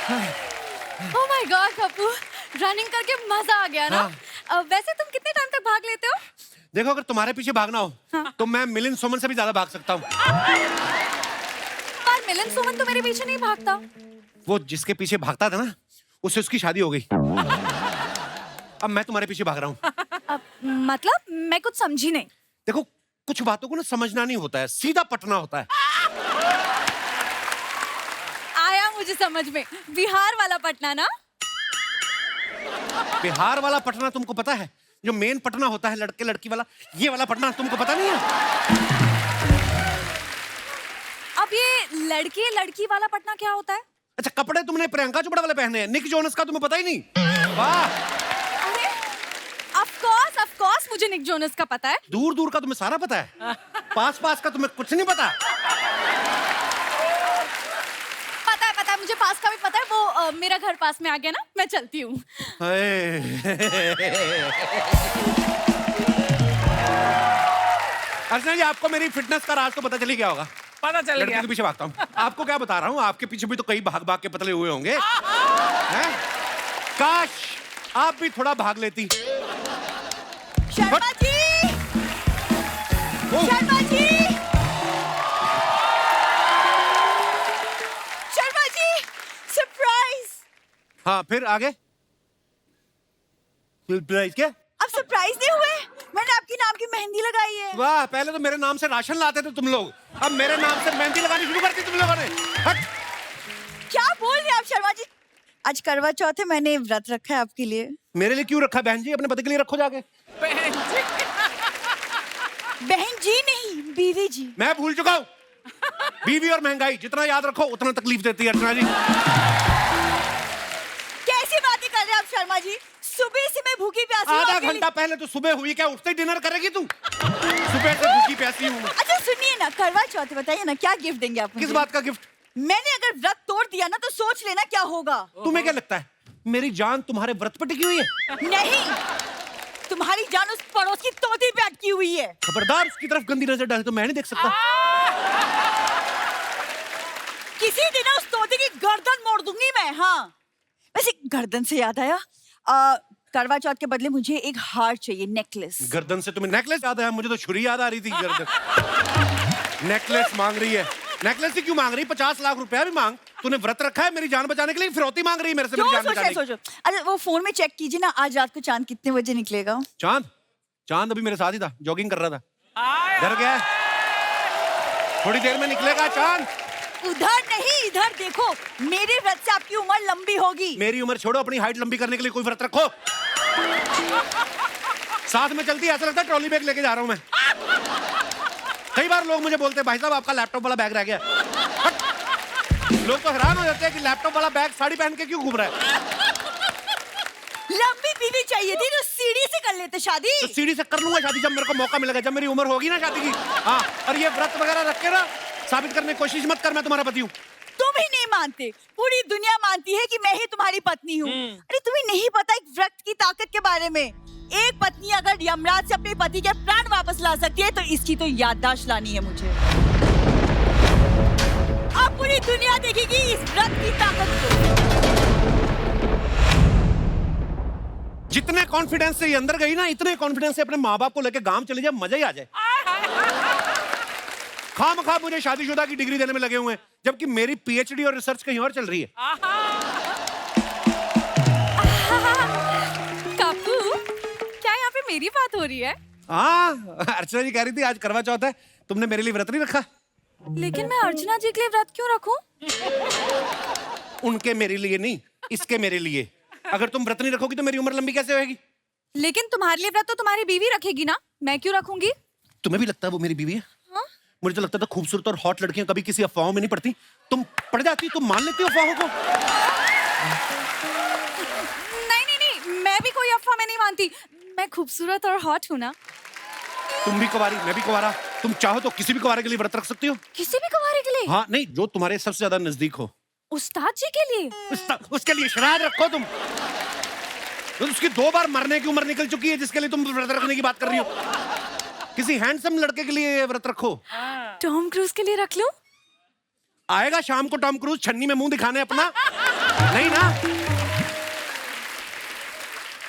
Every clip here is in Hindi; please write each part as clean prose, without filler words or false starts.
Oh my God Kappu, running करके मजा आ गया ना। वैसे तुम कितने टाइम तक भाग लेते हो? देखो अगर तुम्हारे पीछे भागना हो तो मैं मिलिंद सोमन से भी ज्यादा भाग सकता हूँ। पर मिलिंद सोमन तो मेरे पीछे नहीं भागता। वो जिसके पीछे भागता था ना उससे उसकी शादी हो गई। अब मैं तुम्हारे पीछे भाग रहा हूँ। मतलब मैं कुछ समझी नहीं। देखो कुछ बातों को ना समझना नहीं होता है, सीधा पटना होता है। आया मुझे समझ में, बिहार वाला पटना ना। बिहार वाला पटना तुमको पता है? जो मेन पटना होता है लड़के लड़की वाला, ये वाला पटना तुमको पता नहीं है? अब ये लड़के लड़की वाला पटना क्या होता है? अच्छा कपड़े तुमने प्रियंका चोपड़ा वाले पहने हैं, निक जोनस का तुम्हें पता ही नहीं? वाह। अरे ऑफ कोर्स मुझे निक जोनस का पता है। दूर दूर का तुम्हें सारा पता है, पास पास का तुम्हें कुछ नहीं पता। पता है मुझे पास का भी पता है। वो मेरा घर पास में आ गया ना, मैं चलती हूँ। अर्चना जी आपको मेरी फिटनेस का राज तो पता चली गया होगा। पता चल लड़के गया। के पीछे भागता हूँ। आपको क्या बता रहा हूँ, आपके पीछे भी तो कई भाग भाग के पतले हुए होंगे हैं? काश आप भी थोड़ा भाग लेती। शर्मा जी, शर्मा जी, शर्मा जी, सरप्राइज। हाँ फिर आगे सरप्राइज क्या? अब सरप्राइज नहीं हुए, मैंने आपके नाम की मेहंदी लगाई है। वाह, पहले तो मेरे नाम से राशन लाते थे तुम लोग, अब मेरे नाम से मेहंदी लगानी शुरू कर दी तुम लोगों ने। हट। क्या बोल रहे हैं आप शर्मा जी? आज करवा चौथ है, मैंने व्रत रखा है आपके लिए। मेरे लिए क्यों रखा बहन जी? अपने पति के लिए रखो जाके। बहन जी नहीं, बीवी जी। मैं भूल चुका हूँ। बीवी और महंगाई जितना याद रखो उतना तकलीफ देती है अर्चना जी। कैसी बातें कर रहे हैं आप शर्मा जी? सुबह से मैं भूखी प्यासी हूँ आधा आपके लिए। घंटा पहले तो सुबह हुई, क्या उठते ही डिनर करेगी तू? सुबह से भूखी प्यासी हूँ। अच्छा सुनिए ना, करवा चौथ है, बताइए ना क्या गिफ्ट देंगे आप मुझे? किस बात का गिफ्ट? मैंने अगर व्रत तोड़ दिया ना तो सोच लेना क्या होगा। तुम्हें क्या लगता है मेरी जान तुम्हारे व्रत पर टिकी हुई है? नहीं, तुम्हारी जान उस पड़ोस की तोती पे अटकी हुई है। खबरदार उसकी तरफ गंदी नजर डाले तो मैं नहीं देख सकता। किसी दिन उस तोते की गर्दन मोड़ दूंगी मैं। हाँ वैसे गर्दन से याद आया, करवा चौथ के बदले मुझे एक हार चाहिए, नेकलेस। गर्दन से तुम्हें नेकलेस याद है? मुझे तो छुरी याद आ रही थी। गर्दन नेकलेस मांग रही है। नेकलेस ही क्यों मांग रही? 50 लाख रुपया भी मांग। तूने व्रत रखा है मेरी जान बचाने के लिए, फिरौती मांग रही है मेरे से मेरी जान बचाने की। सोचो। अरे वो फोन में चेक कीजिए ना, आज रात को चांद कितने बजे निकलेगा? चांद? चांद अभी मेरे साथ ही था, जॉगिंग कर रहा था। डर गया? थोड़ी देर में निकलेगा चांद। उधर नहीं, इधर देखो, मेरे व्रत से आपकी उम्र लंबी होगी। मेरी उम्र छोड़ो, अपनी हाइट लंबी करने के लिए कोई व्रत रखो। साथ में चलती ऐसा लगता है ट्रॉली बैग लेके जा रहा हूं मैं। कई बार लोग मुझे बोलते हैं भाई साहब आपका लैपटॉप वाला बैग रह गया। लोग तो हैरान हो जाते हैं कि लैपटॉप वाला बैग साड़ी पहन के क्यों घूम रहा है। लंबी बीवी चाहिए थी तो सीढ़ी से कर लेते शादी। तो सीढ़ी से कर लूंगा शादी जब मेरे को मौका मिलेगा, जब मेरी उम्र होगी ना शादी की। हाँ, और ये व्रत वगैरह रख के ना साबित करने की कोशिश मत कर मैं तुम्हारा पति हूँ। तुम ही नहीं मानते, पूरी दुनिया मानती है कि मैं ही तुम्हारी पत्नी हूँ। अरे तुम्हें नहीं पता एक व्रत की ताकत के बारे में? एक पत्नी अगर यमराज से अपने पति के प्राण वापस ला सकती है तो इसकी तो याददाश्त लानी है मुझे। अब पूरी दुनिया देखेगी इस व्रत की ताकत को। जितने कॉन्फिडेंस से ये अंदर गई ना, इतने कॉन्फिडेंस से अपने माँ बाप को लेकर गांव चले जाए, मजा ही आ जाए। खामखा मुझे शादीशुदा की डिग्री देने में लगे हुए हैं, जबकि मेरी पीएचडी और रिसर्च कहीं और चल रही है। काकू, क्या यहाँ पे मेरी बात हो रही है? हाँ, अर्चना जी कह रही थी आज करवा चौथ है, तुमने मेरे लिए व्रत नहीं रखा। लेकिन मैं अर्चना जी के लिए व्रत क्यों रखूं? उनके मेरे लिए नहीं, इसके मेरे लिए। अगर तुम व्रत नहीं रखोगी तो मेरी उम्र लंबी कैसे होगी? लेकिन तुम्हारे लिए व्रत तो तुम्हारी बीवी रखेगी ना, मैं क्यों रखूंगी? तुम्हें भी लगता है वो मेरी बीवी है? हाँ? मुझे तो लगता था खूबसूरत और हॉट लड़कियां कभी किसी अफवाहों में नहीं पड़ती। तुम पड़ जाती, तुम मान लेती हो अफवाहों को। नहीं, मैं भी कोई अफवाह में नहीं मानती। मैं खूबसूरत और हॉट हूँ ना। तुम भी कुंवारी, मैं भी कुंवारा। तुम चाहो तो किसी भी कुंवारे के लिए व्रत रख सकती हो। किसी भी कुंवारे के लिए? हाँ, नहीं जो तुम्हारे सबसे ज्यादा नजदीक हो। उस्ताद जी के लिए? उसके लिए श्राद्ध रखो तुम। तो उसकी 2 बार मरने की उम्र निकल चुकी है जिसके लिए तुम व्रत रखने की बात कर रही हो। किसी हैंडसम लड़के के लिए व्रत रखो। टॉम क्रूज के लिए रख लूं? आएगा शाम को टॉम क्रूज छन्नी में मुंह दिखाने अपना। नहीं ना,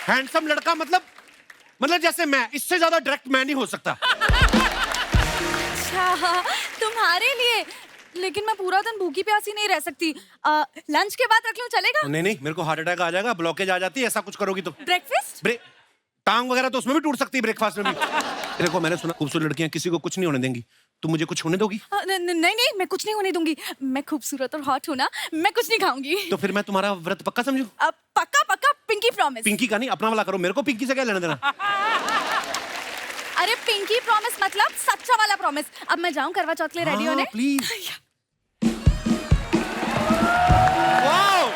हैंडसम लड़का मतलब जैसे मैं, इससे ज्यादा डायरेक्ट मैं नहीं हो सकता। अच्छा, तुम्हारे लिए। लेकिन मैं पूरा दिन भूखी प्यासी नहीं रह सकती। लंच के बाद रख लूं, चलेगा? नहीं नहीं, मेरे को हार्ट अटैक आ जाएगा, ब्लॉकेज आ जाती है ऐसा कुछ करोगी तो। ब्रेकफास्ट? टांग वगैरह तो उसमें भी टूट सकती है, ब्रेकफास्ट में भी। देखो मैंने सुना खूबसूरत लड़कियां किसी को कुछ नहीं होने देंगी, तुम मुझे कुछ होने दोगी? नहीं, मैं कुछ नहीं होने दूंगी। मैं खूबसूरत और हॉट हूँ ना, मैं कुछ नहीं खाऊंगी। तो फिर मैं तुम्हारा व्रत पक्का समझू? पक्का, पिंकी प्रॉमिस। पिंकी का नहीं, अपना वाला करो, मेरे को पिंकी से क्या लेना देना। अरे पिंकी प्रॉमिस मतलब सच्चा वाला प्रॉमिस। अब मैं जाऊं करवा चौथ के लिए रेडी होने? प्लीज। वाओ,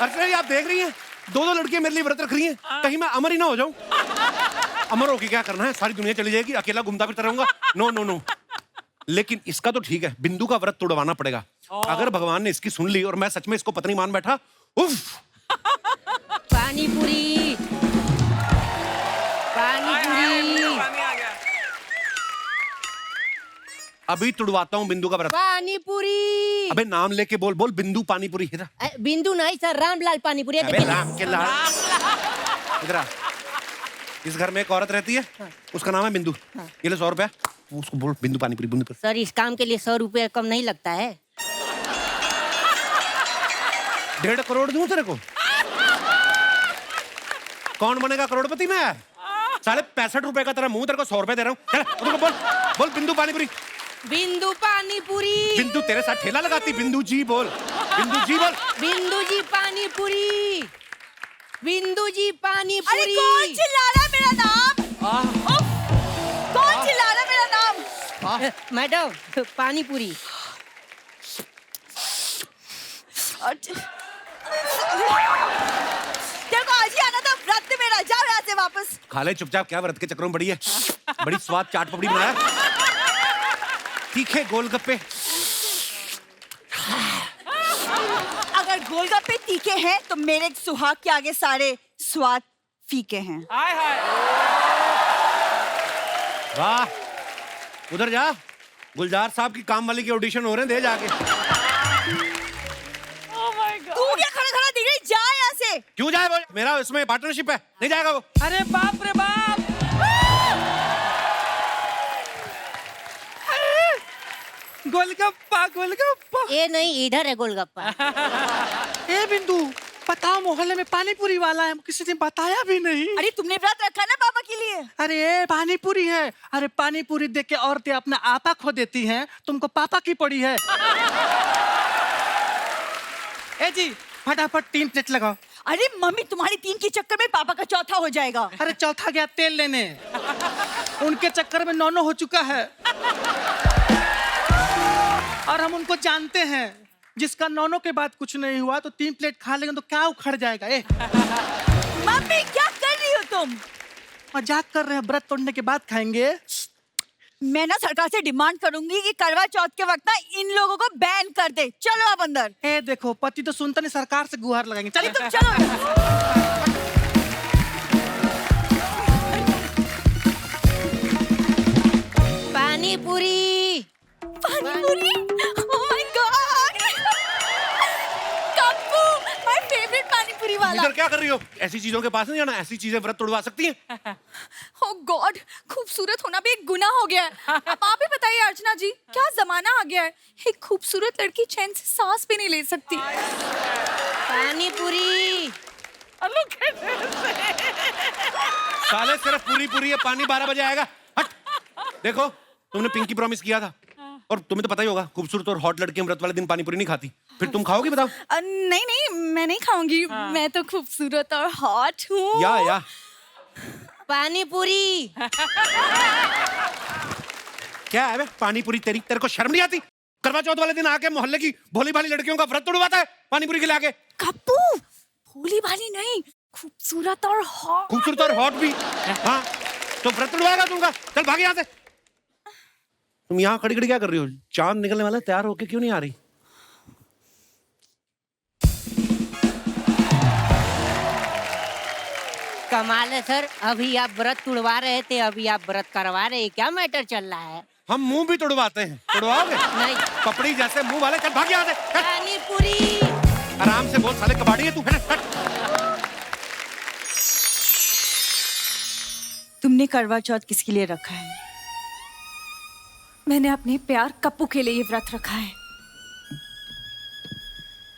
अर्चना जी आप देख रही हैं, दो लड़कियां मेरे लिए व्रत रख रही हैं, कहीं मैं अमर ही ना हो जाऊं। अमर होके क्या करना है, सारी दुनिया चली जाएगी, अकेला घूमता फिरता रहूंगा। नो। लेकिन इसका तो ठीक है, बिंदु का व्रत तोड़वाना पड़ेगा। अगर भगवान ने इसकी सुन ली और मैं सच में इसको पत्नी मान बैठा, उफ। पानी पूरी, पानी पूरी, अभी तुड़वाता हूँ बिंदु का व्रत। पानी पूरी। अबे नाम लेके बोल बोल, बिंदु पानी पूरी। बिंदु नहीं सर, रामलाल पानी पूरी। अबे राम के लाल। इधर आ। इस घर में एक औरत रहती है, उसका नाम है बिंदु। ये ले 100 रुपया, उसको बोल बिंदु पानी पूरी, बिंदु। सर इस काम के लिए 100 रुपये कम नहीं लगता है। 1.5 करोड़ दूं तेरे को? कौन बनेगा करोड़पति में? 65 रुपए का तेरा मुंह, तेरे को 100 रुपए दे रहा हूँ। बोल बिंदु पानी पूरी। बिंदु पानी पूरी। बिंदु तेरे साथ ठेला लगाती, बिंदु जी बोल, बिंदु जी बोल। बिंदु जी पानी पूरी, बिंदु जी पानी पूरी। अरे कौन चिल्ला रहा है मेरा नाम? कौन चिल्ला रहा है मेरा नाम? मैडम पानी पूरी। तेरे को आज ही आना था, व्रत मेरा, जाओ यहाँ से वापस। खा ले चुपचाप, क्या व्रत के चक्रों में बड़ी है। बड़ी स्वाद चाट पपड़ी बनाया, तीखे गोलगप्पे। अगर गोलगप्पे तीखे हैं तो मेरे सुहाग के आगे सारे स्वाद फीके हैं। वाह, उधर जा, गुलजार साहब की काम वाली के ऑडिशन हो रहे हैं, दे जाके। तू क्या खड़ा खड़ा दिख रही, जा यहाँ से। क्यों जाए वो? मेरा इसमें पार्टनरशिप है, नहीं जाएगा वो। अरे बाप रे बाप, गोलगप्पा गोलगप्पा। ये नहीं, इधर है गोलगप्पा। ए बिंदु, बताओ मोहल्ले में पानी पूरी वाला है, किसी ने बताया भी नहीं। अरे तुमने व्रत रखा ना पापा के लिए? अरे ये पानी पूरी है। अरे पानी पूरी देख के औरतें अपना आपा खो देती हैं, तुमको पापा की पड़ी है। ए जी फटाफट 3 प्लेट लगाओ। अरे मम्मी, तुम्हारी 3 के चक्कर में पापा का चौथा हो जाएगा। अरे चौथा गया तेल लेने, उनके चक्कर में 9 हो चुका है। और हम उनको जानते हैं, जिसका 9 के बाद कुछ नहीं हुआ तो 3 प्लेट खा लेंगे तो क्या उखड़ जाएगा। मम्मी क्या कर रही हो तुम? मजाक कर रहे हैं, व्रत तोड़ने के बाद खाएंगे। मैं ना सरकार से डिमांड करूंगी कि करवा चौथ के वक्त ना इन लोगों को बैन कर दे। चलो आप अंदर। ए देखो, पति तो सुनता नहीं, सरकार से गुहार लगाएंगे। अरे चलिए तुम चलो। पानी पूरी, पानी पूरी? Oh my God, Kappu, my favourite पानी पूरी वाला। इधर क्या कर रही हो? ऐसी चीजों के पास नहीं जाना, ऐसी चीजें व्रत तोड़वा सकती हैं। ओह गॉड, खूबसूरत होना भी एक गुनाह हो गया है। अब आप ही बताइए अर्चना जी, क्या जमाना आ गया है, एक खूबसूरत लड़की चैन से सांस भी नहीं ले सकती। पानी पूरी। साले सिर्फ पूरी पूरी है, पानी 12 बजे आएगा। हट। देखो तुमने पिंकी प्रॉमिस किया था, और तुम्हें तो पता ही होगा खूबसूरत और हॉट लड़कियां व्रत वाले दिन पानी पूरी नहीं खाती। फिर तुम खाओगी बताओ? नहीं, मैं नहीं खाऊंगी। मैं तो खूबसूरत और हॉट हूँ। या पानी पूरी। क्या है बे पानी पूरी? तेरे को शर्म नहीं आती? करवा चौथ वाले दिन आके मोहल्ले की भोली भाली लड़कियों का व्रत तोड़वाता है पानी पूरी के लिए आके। कप्पू, भोली भाली नहीं, खूबसूरत और हॉट। खूबसूरत और हॉट भी? हाँ, तो व्रत तोड़वाएगा तुमका। चल भाग यहाँ से। तुम यहाँ खड़ी खड़ी क्या कर रही हो? चांद निकलने वाला है, तैयार होके क्यों नहीं आ रही? कमाल है सर, अभी आप व्रत तुड़वा रहे थे, अभी आप व्रत करवा रहे हैं, क्या मैटर चल रहा है? हम मुंह भी तोड़वाते हैं, तोड़वाओगे? नहीं। पपड़ी जैसे मुंह वाले। चल भाग यहाँ से। पानी पूरी। आराम से बोल, साले कबाड़ी है तू। हट। तुमने करवा चौथ किसके लिए रखा है? मैंने अपने प्यार कप्पू के लिए ये व्रत रखा है।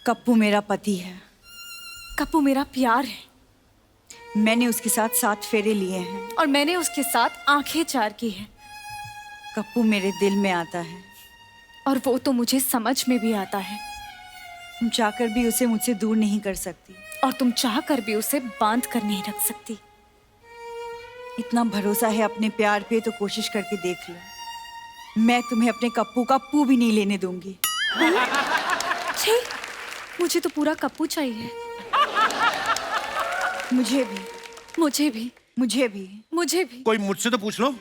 कप्पू मेरा पति है। कप्पू मेरा प्यार है मैंने उसके साथ 7 फेरे लिए हैं। और मैंने उसके साथ आंखें चार की है। कप्पू मेरे दिल में आता है। और वो तो मुझे समझ में भी आता है। तुम चाहकर भी उसे मुझसे दूर नहीं कर सकती। और तुम चाह कर भी उसे बांध कर नहीं रख सकती। इतना भरोसा है अपने प्यार पे तो कोशिश करके देख लो। मैं तुम्हें अपने कप्पू का पू भी नहीं लेने दूंगी। छी, मुझे तो पूरा कप्पू चाहिए। मुझे भी, मुझे भी, मुझे भी, मुझे भी। कोई मुझसे तो पूछ लो।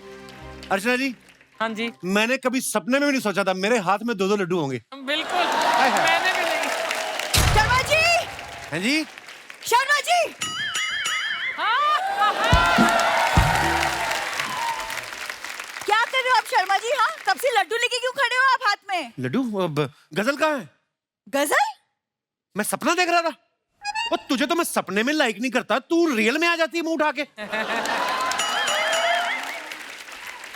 अर्चना जी, हाँ जी, मैंने कभी सपने में भी नहीं सोचा था मेरे हाथ में 2-2 लड्डू होंगे। बिल्कुल। हाय। मैंने भी नहीं। शर्मा जी, हैं जी? शर्मा जी, क्या कर रहे हो आप शर्मा जी? हाँ, कब से लड्डू लेके क्यों खड़े हो आप हाथ में? लड्डू? अब गजल कहाँ है? गजल? मैं सपना देख रहा था। और तुझे तो मैं सपने में लाइक नहीं करता, तू रियल में आ जाती है मुंह उठा के।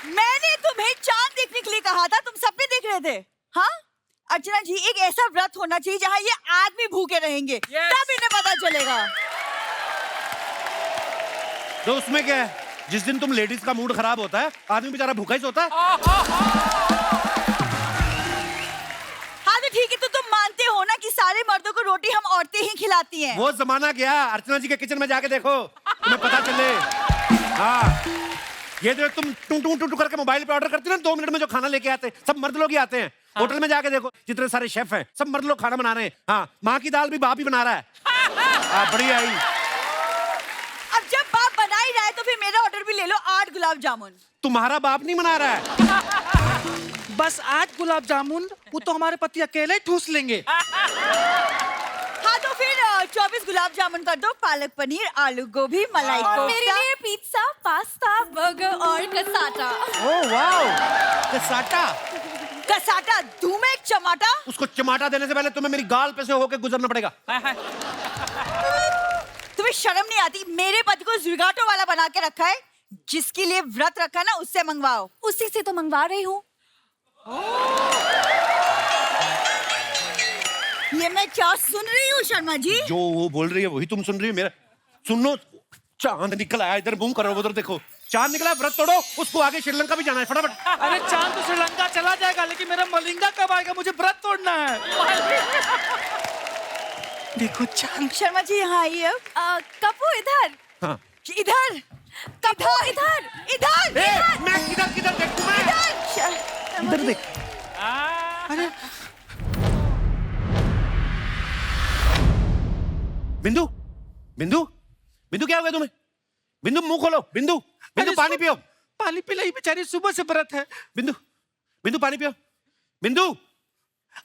मैंने तुम्हें चांद देखने के लिए कहा था, तुम सपने देख रहे थे। हाँ अर्चना जी, एक ऐसा व्रत होना चाहिए जहाँ ये आदमी भूखे रहेंगे। तब इन्हें पता चलेगा। तो उसमें क्या है? जिस दिन तुम लेडीज का मूड खराब होता है, आदमी बेचारा भूखा ही सोता है। हाँ तो ठीक है, तो तुम मानते हो ना कि सारे मर्दों को रोटी हम औरतें ही खिलाती हैं। वो जमाना गया। अर्चना जी के किचन में जाके देखो, तुम्हें पता चले। हाँ, ये जो तुम टू टू टू करके मोबाइल पे ऑर्डर करती हो ना, 2 मिनट में जो खाना लेके आते हैं, सब मर्द लोग ही आते हैं। होटल में जाके देखो, जितने सारे शेफ हैं, सब मर्द लोग खाना बना रहे हैं। हाँ, माँ की दाल भी बाप ही बना रहा है। बढ़िया ही। अब जब बाप बना ही रहा है तो फिर मेरा ऑर्डर भी ले लो, 8 गुलाब जामुन। तुम्हारा बाप नहीं बना रहा है। बस 8 गुलाब जामुन, वो तो हमारे पति अकेले ही ठूस लेंगे। हाँ तो फिर 24 गुलाब जामुन कर दो, पालक पनीर, आलू गोभी, मलाई और मेरे कोफ्ता। लिए पिज्जा, पास्ता, बर्गर और cassata. Oh wow, cassata. Cassata दूं मैं एक चमाटा? उसको चमाटा देने से पहले तुम्हें मेरी गाल पे से होके गुजरना पड़ेगा। तुम्हें शर्म नहीं आती? मेरे पति को ज़ुगाटो वाला बना के रखा है। जिसके लिए व्रत रखा ना, उससे मंगवाओ। उसी से तो मंगवा रही हूँ। ये मैं क्या सुन रही हूँ शर्मा जी? जो वो बोल रही है वही तुम सुन रही हो। मेरा सुनो, चांद निकल आया, इधर मुंह करो, उधर देखो। चांद निकला, व्रत तोड़ो, उसको आगे श्रीलंका भी जाना है, फटाफट। अरे चांद तो श्रीलंका चला जाएगा, लेकिन मेरा मलिंगा कब आएगा? मुझे व्रत तोड़ना है। देखो चांद। शर्मा जी यहाँ आइए अब। कप्पू इधर। हाँ। इधर। कप्पू इधर। इधर। मैं किधर देखूं मैं? इधर देख। अरे बिंदु, बिंदु, बिंदु क्या हो गया तुम्हें? बिंदु मुंह खोलो। बिंदु, बिंदु पानी पियो। पानी पिलाई, बेचारी सुबह से व्रत है। बिंदु, बिंदु पानी पियो। बिंदु,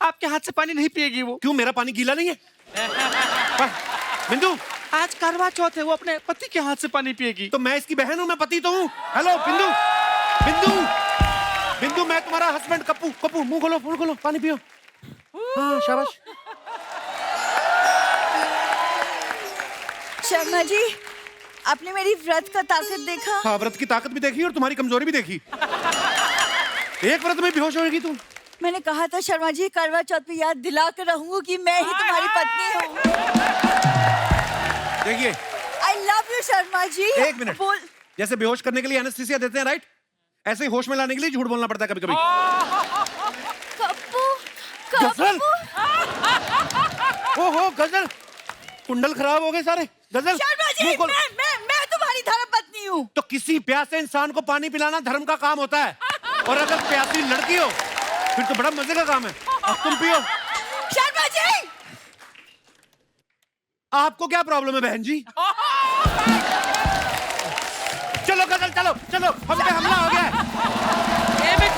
आपके हाथ से पानी नहीं पिएगी वो। क्यों, मेरा पानी गीला नहीं है? बिंदु, आज करवा चौथ है, वो अपने पति के हाथ से पानी पिएगी। तो मैं इसकी बहन हूं, मैं पति तो हूं। हेलो बिंदु, बिंदु, बिंदु, मैं तुम्हारा हस्बैंड कप्पू। कप्पू मुंह खोलो, पानी पियो। हाँ शाबाश। शर्मा जी, आपने मेरी व्रत का ताकत देखा? हाँ, व्रत की ताकत भी देखी और तुम्हारी कमजोरी भी देखी। एक व्रत में बेहोश होगी तुम। मैंने कहा था शर्मा जी, करवा चौथ पे याद दिला कर रहूंगी कि मैं ही तुम्हारी पत्नी हूँ। देखिए, I love you Sharma ji. एक मिनट। बोल। जैसे बेहोश करने के लिए एनेस्थीसिया देते हैं, राइट? ऐसे ही होश में लाने के लिए झूठ बोलना पड़ता है कभी कभी। कप्पू, गजल। कप्पू। ओहो गजल, कुंडल खराब हो गए सारे। गजल, शर्मा जी, मुंह खोल। मैं तुम्हारी धर्म पत्नी हूँ। तो किसी प्यासे इंसान को पानी पिलाना धर्म का काम होता है। और अगर प्यासी लड़की हो फिर तो बड़ा मजे का काम है। अब तुम पियो। शर्मा जी, आपको क्या प्रॉब्लम है बहन जी? चलो गजल, चलो चलो, हम पे हमला हो गया है। ये भी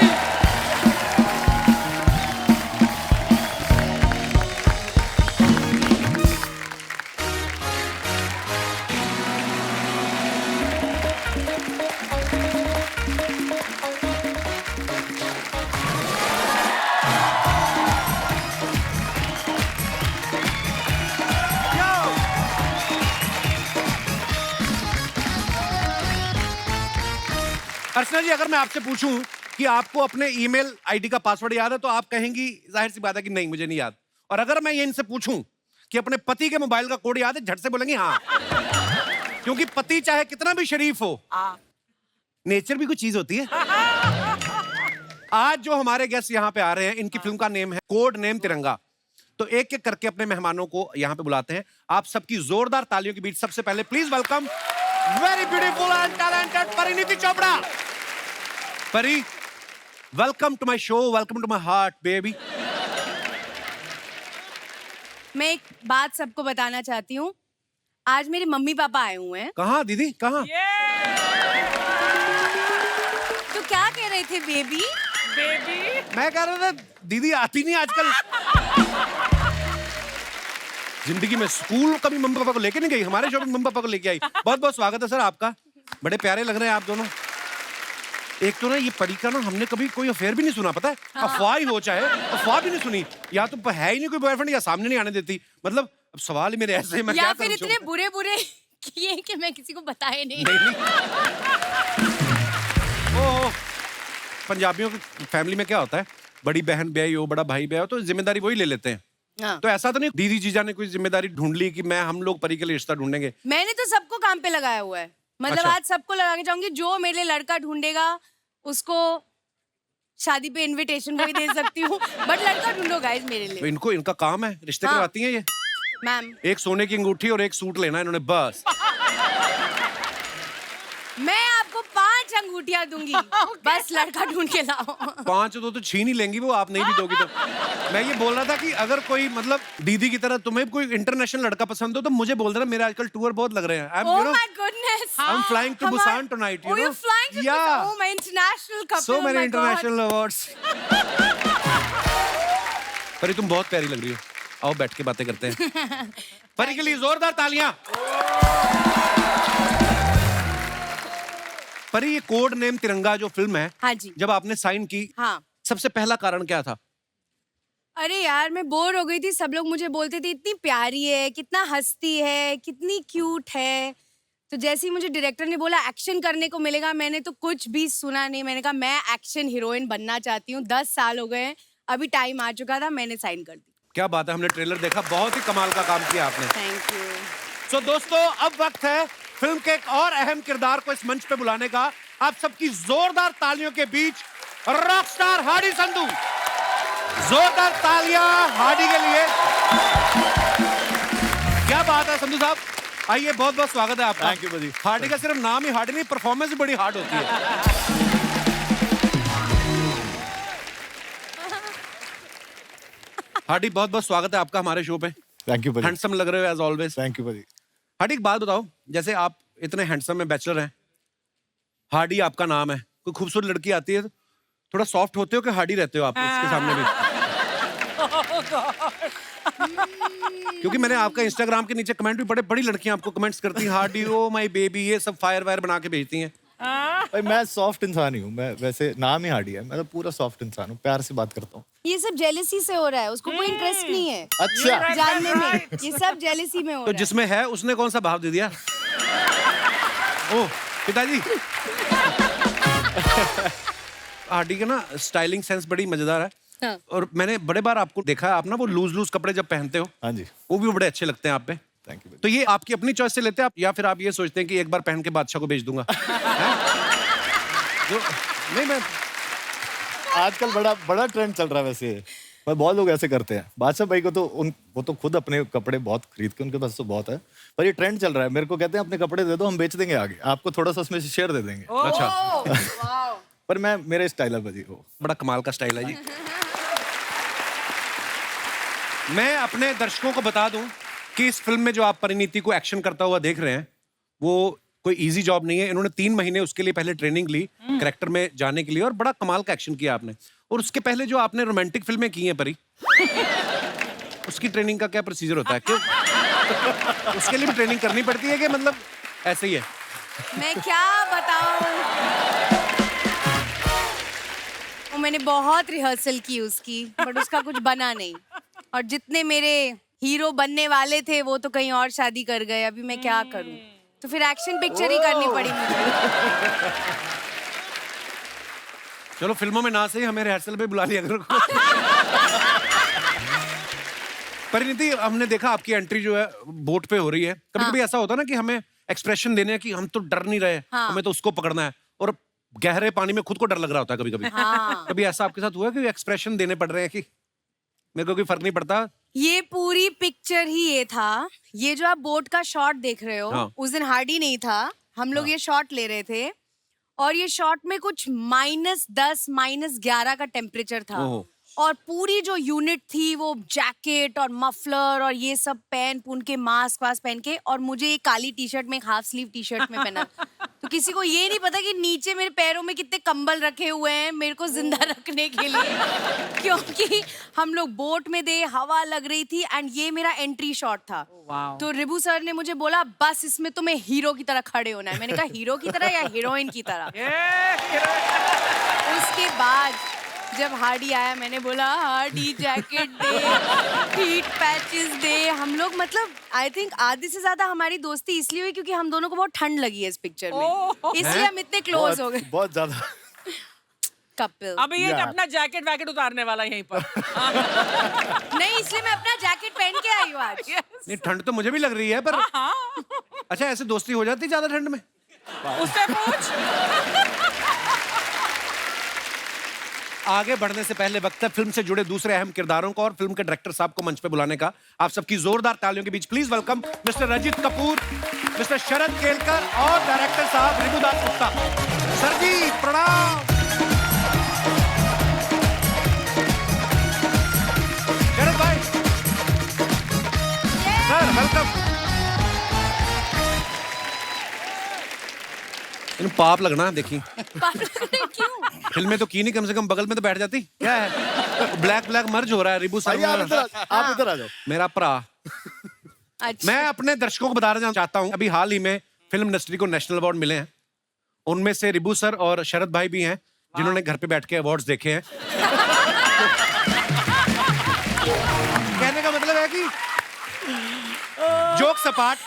अर्चना जी, अगर मैं आपसे पूछूं कि आपको अपने ईमेल आईडी का पासवर्ड याद है तो आप कहेंगी जाहिर सी बात है कि नहीं मुझे नहीं याद। और अगर मैं ये इनसे पूछूं कि अपने पति के मोबाइल का कोड याद है, झट से बोलेंगी हाँ। क्योंकि पति चाहे कितना भी शरीफ हो, नेचर भी कुछ चीज होती है। आज जो हमारे गेस्ट यहाँ पे आ रहे हैं, इनकी फिल्म का नेम है कोड नेम तिरंगा। तो एक एक करके अपने मेहमानों को यहाँ पे बुलाते हैं। आप सबकी जोरदार तालियों के बीच सबसे पहले please welcome very beautiful and talented Parineeti Chopra. Pari, welcome to my show, welcome to my heart baby. मैं एक बात सबको बताना चाहती हूँ, आज मेरे मम्मी पापा आए हुए हैं। कहाँ दीदी, कहाँ? तो क्या कह रहे थे बेबी? मैं कह रहा था दीदी आती नहीं आजकल। जिंदगी में स्कूल कभी मम्मी पापा को लेके नहीं गई, हमारे शो में मम्मी पापा को लेके आई। बहुत बहुत स्वागत है सर आपका, बड़े प्यारे लग रहे हैं आप दोनों। एक तो ना ये परी का ना हमने कभी कोई अफेयर भी नहीं सुना, पता है? अफवाह ही हो चाहे, अफवाह भी नहीं सुनी। या तो है ही नहीं कोई बॉयफ्रेंड या सामने नहीं आने देती। मतलब अब सवाल ही मेरे ऐसे, मैं या क्या फिर करूं? इतने बुरे बुरे किए कि मैं किसी को बताए नहीं। ओह, पंजाबियों की फैमिली में क्या होता है, बड़ी बहन ब्याही हो, बड़ा भाई ब्याही हो तो जिम्मेदारी वही ले लेते हैं। हाँ। तो ऐसा तो नहीं दीदी जीजा ने कोई जिम्मेदारी ढूंढ ली कि हम लोग परी के लिए रिश्ता ढूंढेंगे? मैंने तो सबको काम पे लगाया हुआ है। मतलब अच्छा। आज सबको लगा के जाऊंगी, जो मेरे लिए लड़का ढूंढेगा उसको शादी पे इनविटेशन भी दे सकती हूँ। बट लड़का ढूंढो गाइस मेरे तो लिए। इनको इनका काम है, रिश्ते हाँ। करवाती हैं ये। मैम, एक सोने की अंगूठी और एक सूट लेना है इन्होंने बस। मैं आपको 5 अंगूठियां दूंगी, बस लड़का ढूंढ के लाओ। 5 तो छीन ही लेंगी वो, आप नहीं भी दोगी तो। मैं ये बोल रहा था कि अगर कोई मतलब दीदी की तरह तुम्हें कोई इंटरनेशनल लड़का पसंद हो तो मुझे बोल देना, मेरे आजकल टूर बहुत लग रहे हैं। Oh my goodness! I'm flying to Busan tonight, you Oh, know? you're flying to Yeah. Busan? Oh, my international couple. So oh many my international God. awards. परी तुम बहुत प्यारी लग रही हो, आओ बैठ के बातें करते हैं। परी के लिए जोरदार तालियां। परी, ये कोड नेम तिरंगा जो फिल्म है, हाँ जी। जब आपने साइन की, हाँ। सबसे पहला कारण क्या था? अरे यार, मैं बोर हो गई थी। सब लोग मुझे बोलते थे इतनी प्यारी है, कितना हंसती है, कितनी क्यूट है। तो जैसे ही मुझे डायरेक्टर ने बोला एक्शन करने को मिलेगा, मैंने तो कुछ भी सुना नहीं। मैंने कहा मैं एक्शन हीरोइन बनना चाहती हूँ। 10 साल हो गए हैं, अभी टाइम आ चुका था, मैंने साइन कर दी। क्या बात है, हमने ट्रेलर देखा, बहुत ही कमाल का काम किया आपने। Thank you. सो दोस्तों, अब वक्त है फिल्म के एक और अहम किरदार को इस मंच पे बुलाने का। आप सबकी जोरदार तालियों के बीच रॉकस्टार हार्डी संधू। जोरदार तालियां हार्डी के लिए। क्या बात है संधू साहब, आइए, बहुत बहुत स्वागत है आपका। थैंक यू भाजी। हार्डी का सिर्फ नाम ही हार्डी नहीं, परफॉर्मेंस भी बड़ी हार्ड होती है। हार्डी, बहुत बहुत स्वागत है आपका हमारे शो पे। थैंक यू भाजी। हैंडसम लग रहे हो एज ऑलवेज। थैंक यू भाजी। हार्डी, एक बात बताओ, जैसे आप इतने हैंडसम में बैचलर हैं, हार्डी आपका नाम है, कोई खूबसूरत लड़की आती है तो थोड़ा सॉफ्ट होते हो कि हार्डी रहते हो आप उसके सामने भी? क्योंकि मैंने आपका इंस्टाग्राम के नीचे कमेंट भी पढ़े, बड़ी लड़कियां आपको कमेंट्स करती हैं, हार्डी ओ माय बेबी, ये सब फायर वायर बना के भेजती हैं। भाई मैं सॉफ्ट इंसान ही हूँ, मैं वैसे नाम ही हार्डी है, मैं तो पूरा सॉफ्ट इंसान हूँ, प्यार से बात करता हूँ। ये सब जेलसी से हो रहा है, उसको कोई इंटरेस्ट नहीं है अच्छा। जानने में। ये सब जेलसी में हो तो रहा है। जिसमें है उसने कौन सा भाव दे दिया? ओह पिताजी। हार्डी का ना स्टाइलिंग सेंस बड़ी मजेदार है। हाँ। और मैंने बड़े बार आपको देखा है, आप ना वो लूज लूज कपड़े जब पहनते हो, हाँ जी। वो भी बड़े अच्छे लगते हैं आप पे। Thank you. तो ये आपकी अपनी चॉइस से लेते हैं आप, या फिर आप ये सोचते हैं कि एक बार पहन के बादशाह को भेज दूंगा? जो नहीं, मैं आजकल बड़ा बड़ा ट्रेंड चल रहा है वैसे, पर बहुत लोग ऐसे करते हैं। बादशाह भाई को तो वो तो खुद अपने कपड़े बहुत खरीद के, उनके पास तो बहुत है, पर ये ट्रेंड चल रहा है। मेरे को कहते हैं अपने कपड़े दे दो, हम बेच देंगे आगे, आपको थोड़ा सा उसमें से शेयर दे देंगे। अच्छा, पर मैं मेरे स्टाइल है भाजी वो। बड़ा कमाल का स्टाइल है जी। मैं अपने दर्शकों को बता दूं कि इस फिल्म में जो आप परिणीति को एक्शन करता हुआ देख रहे हैं, वो कोई इजी जॉब नहीं है। इन्होंने 3 महीने उसके लिए पहले ट्रेनिंग ली कैरेक्टर में जाने के लिए, और बड़ा कमाल का एक्शन किया आपने। और उसके पहले जो आपने रोमांटिक फिल्में की हैं परी, उसकी ट्रेनिंग का क्या प्रोसीजर होता है? क्यों उसके लिए भी ट्रेनिंग करनी पड़ती है कि मतलब ऐसे ही है? मैं क्या बताऊं, मैंने बहुत रिहर्सल की उसकी, बट उसका कुछ बना नहीं। और जितने मेरे हीरो बनने वाले थे वो तो कहीं और शादी कर गए। अभी मैं क्या करूं? तो फिर एक्शन पिक्चर ही करनी पड़ी मुझे। चलो फिल्मों में ना सही हमें रिहर्सल पे बुला लिया करो। परिणीति, हमने देखा आपकी एंट्री जो है बोट पे हो रही है। कभी-कभी ऐसा होता है ना कि हमें एक्सप्रेशन देने हैं कि हम तो डर नहीं रहे, हमें तो उसको पकड़ना है, और गहरे पानी में खुद को डर लग रहा होता है कभी-कभी। कभी ऐसा आपके साथ हुआ कि एक्सप्रेशन देने पड़ रहे हैं कि मेरे को कोई फर्क नहीं पड़ता? ये पूरी पिक्चर ही ये था। ये जो आप बोट का शॉट देख रहे हो, हाँ। उस दिन हार्डी नहीं था, हम लोग ये शॉट ले रहे थे और ये शॉट में कुछ -10 -11 का टेम्परेचर था। ओहो। और पूरी जो यूनिट थी वो जैकेट और मफलर और ये सब पहन पुन के, मास्क वास्क पहन के, और मुझे एक काली टी शर्ट में, एक हाफ स्लीव टी शर्ट में पहना। तो किसी को ये नहीं पता कि नीचे मेरे पैरों में कितने कंबल रखे हुए हैं मेरे को जिंदा रखने के लिए, क्योंकि हम लोग बोट में थे, हवा लग रही थी, एंड ये मेरा एंट्री शॉट था। तो रिबू सर ने मुझे बोला बस इसमें तुम्हें हीरो की तरह खड़े होना है। मैंने कहा हीरो की तरह या हीरोइन की तरह? उसके बाद जब हार्डी आया, मैंने बोला हार्डी जैकेट दे, हीट पैचेस दे। हम लोग मतलब आई थिंक आधे से ज्यादा हमारी दोस्ती इसलिए हुई क्योंकि हम दोनों को बहुत ठंड लगी है इस पिक्चर में, इसलिए हम इतने क्लोज हो गए। बहुत ज्यादा। कपिल अब ये अपना जैकेट वैकेट उतारने वाला यहीं पर। नहीं, इसलिए मैं अपना जैकेट पहन के आई हूँ आज। नहीं, ठंड तो मुझे भी लग रही है, पर अच्छा ऐसे दोस्ती हो जाती ज्यादा ठंड में? उससे पूछ। आगे बढ़ने से पहले वक्त है फिल्म से जुड़े दूसरे अहम किरदारों को और फिल्म के डायरेक्टर साहब को मंच पे बुलाने का। आप सबकी जोरदार तालियों के बीच please welcome mister Rajit Kapoor, mister Sharad Kelkar और डायरेक्टर साहब रिबूदास गुप्ता। सर जी प्रणाम। शरद भाई सर वेलकम। इन पाप लगना देखी, क्यों? फिल्म में तो की नहीं, कम से कम बगल में तो बैठ जाती। क्या है ब्लैक ब्लैक मर्ज हो रहा है रिबू भाई आप सर। इधर आ जाओ। मेरा भरा। अच्छा। मैं अपने दर्शकों को बताना चाहता हूँ, अभी हाल ही में फिल्म इंडस्ट्री को नेशनल अवार्ड मिले हैं। उनमें से रिबू सर और शरद भाई भी हैं जिन्होंने घर पे बैठ के अवार्ड्स देखे हैं। कहने का मतलब है कि जोक सपाट।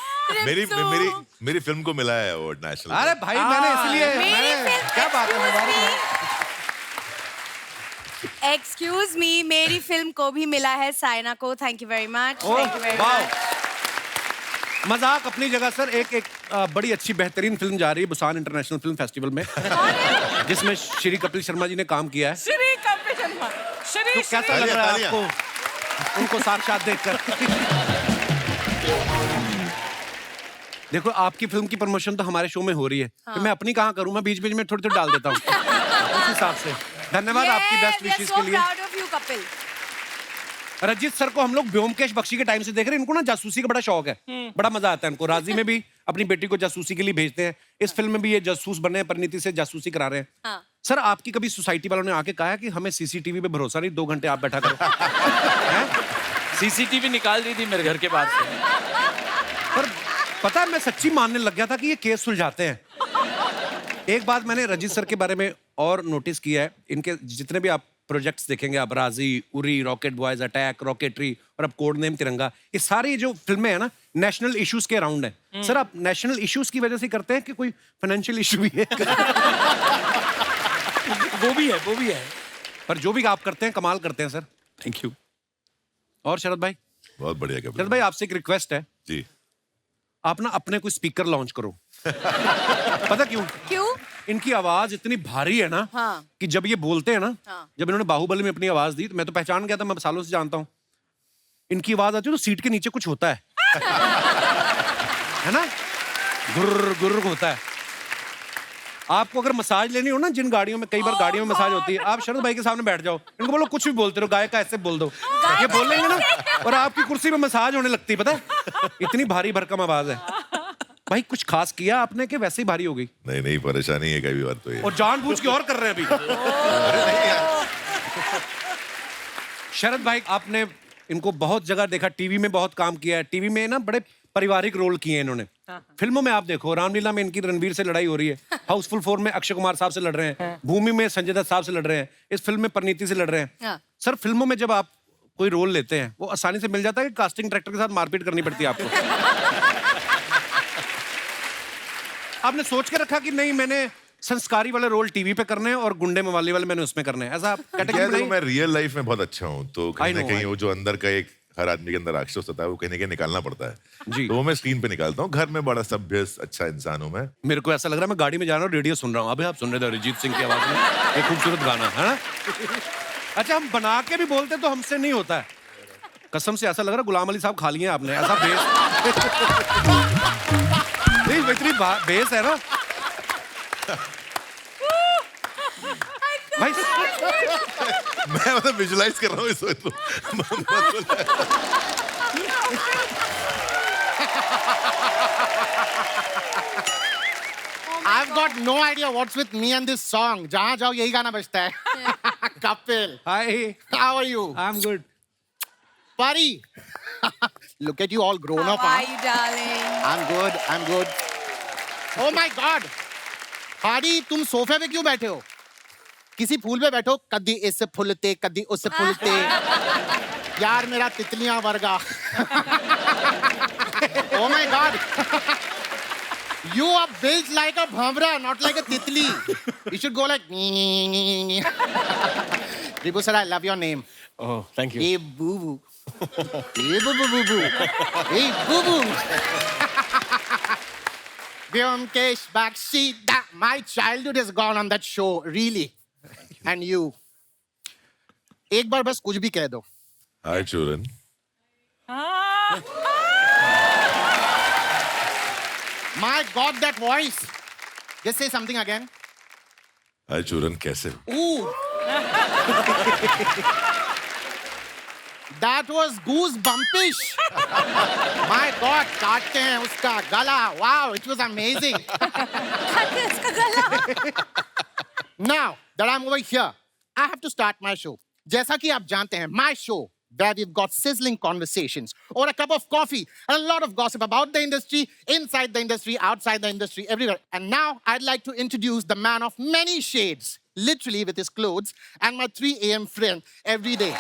मेरी फिल्म को मिला है अवार्ड नेशनल। अरे भाई मैंने इसलिए क्या बात है, एक्सक्यूज मी, मेरी फिल्म को भी मिला है, साइना को। Thank you very much, thank you very much. मजाक अपनी जगह सर। एक बड़ी अच्छी बेहतरीन फिल्म जा रही है बुसान इंटरनेशनल फिल्म फेस्टिवल में, जिसमें श्री कपिल शर्मा जी ने काम किया है। श्री कपिल शर्मा, श्री तो कैसा लग रहा है आपको उनको साक्षात देखकर? देखो आपकी फिल्म की प्रमोशन तो हमारे शो में हो रही है, तो मैं अपनी कहाँ करूँ? मैं बीच बीच में थोड़ी थोड़ी डाल देता हूँ उस हिसाब से। धन्यवाद आपकी बेस्ट विशेष के लिए। कपिल रजित सर को हम लोग ब्योमकेश बख्शी के टाइम से देख रहे हैं। इनको ना जासूसी का बड़ा शौक है, बड़ा मजा आता है इनको। राजी में भी अपनी बेटी को जासूसी के लिए भेजते हैं, इस फिल्म में भी ये जासूस बने हैं, परिणीति से जासूसी करा रहे हैं। हाँ। सर आपकी कभी सोसाइटी वालों ने आके कहा है कि हमें सीसीटीवी पे भरोसा नहीं, 2 घंटे आप बैठा करो? सीसीटीवी निकाल दी थी मेरे घर के बाद से। पर पता है मैं सच्ची मानने लग गया था कि ये केस सुलझाते हैं। एक बात मैंने रजित सर के बारे में और नोटिस किया है, इनके जितने भी आप प्रोजेक्ट्स देखेंगे, आप राजी, Uri, rocket boys, attack, rocketry और अब कोड नेम तिरंगा, ये सारी जो फिल्में हैं ना नेशनल इश्यूज के अराउंड है। सर आप नेशनल इश्यूज की वजह से करते हैं कि कोई फाइनेंशियल इशू भी है? वो भी है। पर जो भी आप करते हैं कमाल करते हैं सर। Thank you. और शरद भाई बहुत बढ़िया कपिल शरद भाई आपसे एक रिक्वेस्ट है जी, आप ना अपने कोई स्पीकर लॉन्च करो। पता क्यों? क्यों? इनकी आवाज इतनी भारी है ना, हाँ। कि जब ये बोलते हैं ना, हाँ। जब इन्होंने बाहुबली में अपनी आवाज दी तो मैं तो पहचान गया था, मैं सालों से जानता हूँ। इनकी आवाज आती है तो सीट के नीचे कुछ होता है है ना, गुर्र गुर्र होता है। आपको अगर मसाज लेनी हो ना, जिन गाड़ियों में कई बार गाड़ियों में मसाज होती है, आप शरद भाई के सामने बैठ जाओ, इनको बोलो कुछ भी बोलते रहो, गाय का ऐसे बोल दो, ये बोल लेंगे ना और आपकी कुर्सी में मसाज होने लगती है। पता है इतनी भारी भरकम आवाज है। भाई कुछ खास किया आपने कि वैसे ही भारी हो गई? नहीं परेशानी है कई बार तो ये। और जानबूझ के और कर रहे हैं अभी। शरद भाई आपने इनको बहुत जगह देखा, टीवी में बहुत काम किया है, टीवी में ना बड़े पारिवारिक रोल किए हैं इन्होंने। फिल्मों में आप देखो, रामलीला में इनकी रणवीर से लड़ाई हो रही है, हाउसफुल 4 में अक्षय कुमार साहब से लड़ रहे हैं, भूमि में संजय दत्त साहब से लड़ रहे हैं, इस फिल्म में परिणीति से लड़ रहे हैं। सर फिल्मों में जब आप कोई रोल लेते हैं वो आसानी से मिल जाता है कि कास्टिंग डायरेक्टर के साथ मारपीट करनी पड़ती है आपको? आपने सोच के रखा कि नहीं मैंने संस्कारी वाले रोल टीवी पे करने हैं और गुंडे मवाली वाले मैंने उसमें करने हैं, ऐसा क्या कैटेगरी देखो, बनाई? मैं रियल लाइफ में बहुत अच्छा हूँ, तो कहीं I ना know, कहीं I वो जो अंदर का एक हर आदमी के अंदर राक्षस होता है, वो कहीं ना कहीं निकालना पड़ता है जी। तो वो मैं स्क्रीन पे निकालता हूँ। घर में बड़ा सभ्य अच्छा इंसान हूँ मैं। मेरे को ऐसा लग रहा है मैं गाड़ी में जा रहा हूँ, रेडियो सुन रहा हूँ। अभी आप सुन रहे थे अरिजीत सिंह की आवाज में, ये खूबसूरत गाना है ना। अच्छा, हम बना के भी बोलते तो हमसे नहीं होता है। कसम से ऐसा लग रहा है गुलाम अली साहब खा लिए आपने, ऐसा बेस नहीं, इतनी बेस है ना भाई। मैं मतलब विजुलाइज कर रहा हूँ इस वक्त तो। I've got no idea what's with me and this song. जहाँ जाओ यही गाना बजता है. Kapil, hi, how are you? I am good. Pari, look at you all grown How up. are Huh? you, darling? I'm good. I'm good. Oh my God. Pari, तुम सोफे पे क्यों बैठे हो? किसी फूल पे बैठो, कदी इससे फूलते, कदी उससे फूलते. यार मेरा तितलियां वर्गा. Oh my God. You are built like a bhamra, not like a titli. You should go like. Ribu sir, I love your name. Oh, thank you. Hey boo boo. Hey boo boo boo boo. Hey boo boo. Vyomkesh Bakshi, my childhood is gone on that show, really. And you. एक बार बस कुछ भी कह दो. हाय चूरन। My God, that voice. Just say something again. हाय चूरन, कैसे हो? Ooh. That was goosebumpish. My God, काटते हैं उसका गला. Wow, it was amazing. Now that I'm over here, I have to start my show. जैसा कि आप जानते हैं, my show, where we've got sizzling conversations or a cup of coffee and a lot of gossip about the industry, inside the industry, outside the industry, everywhere. And now I'd like to introduce the man of many shades, literally with his clothes, and my 3 a.m. friend every day.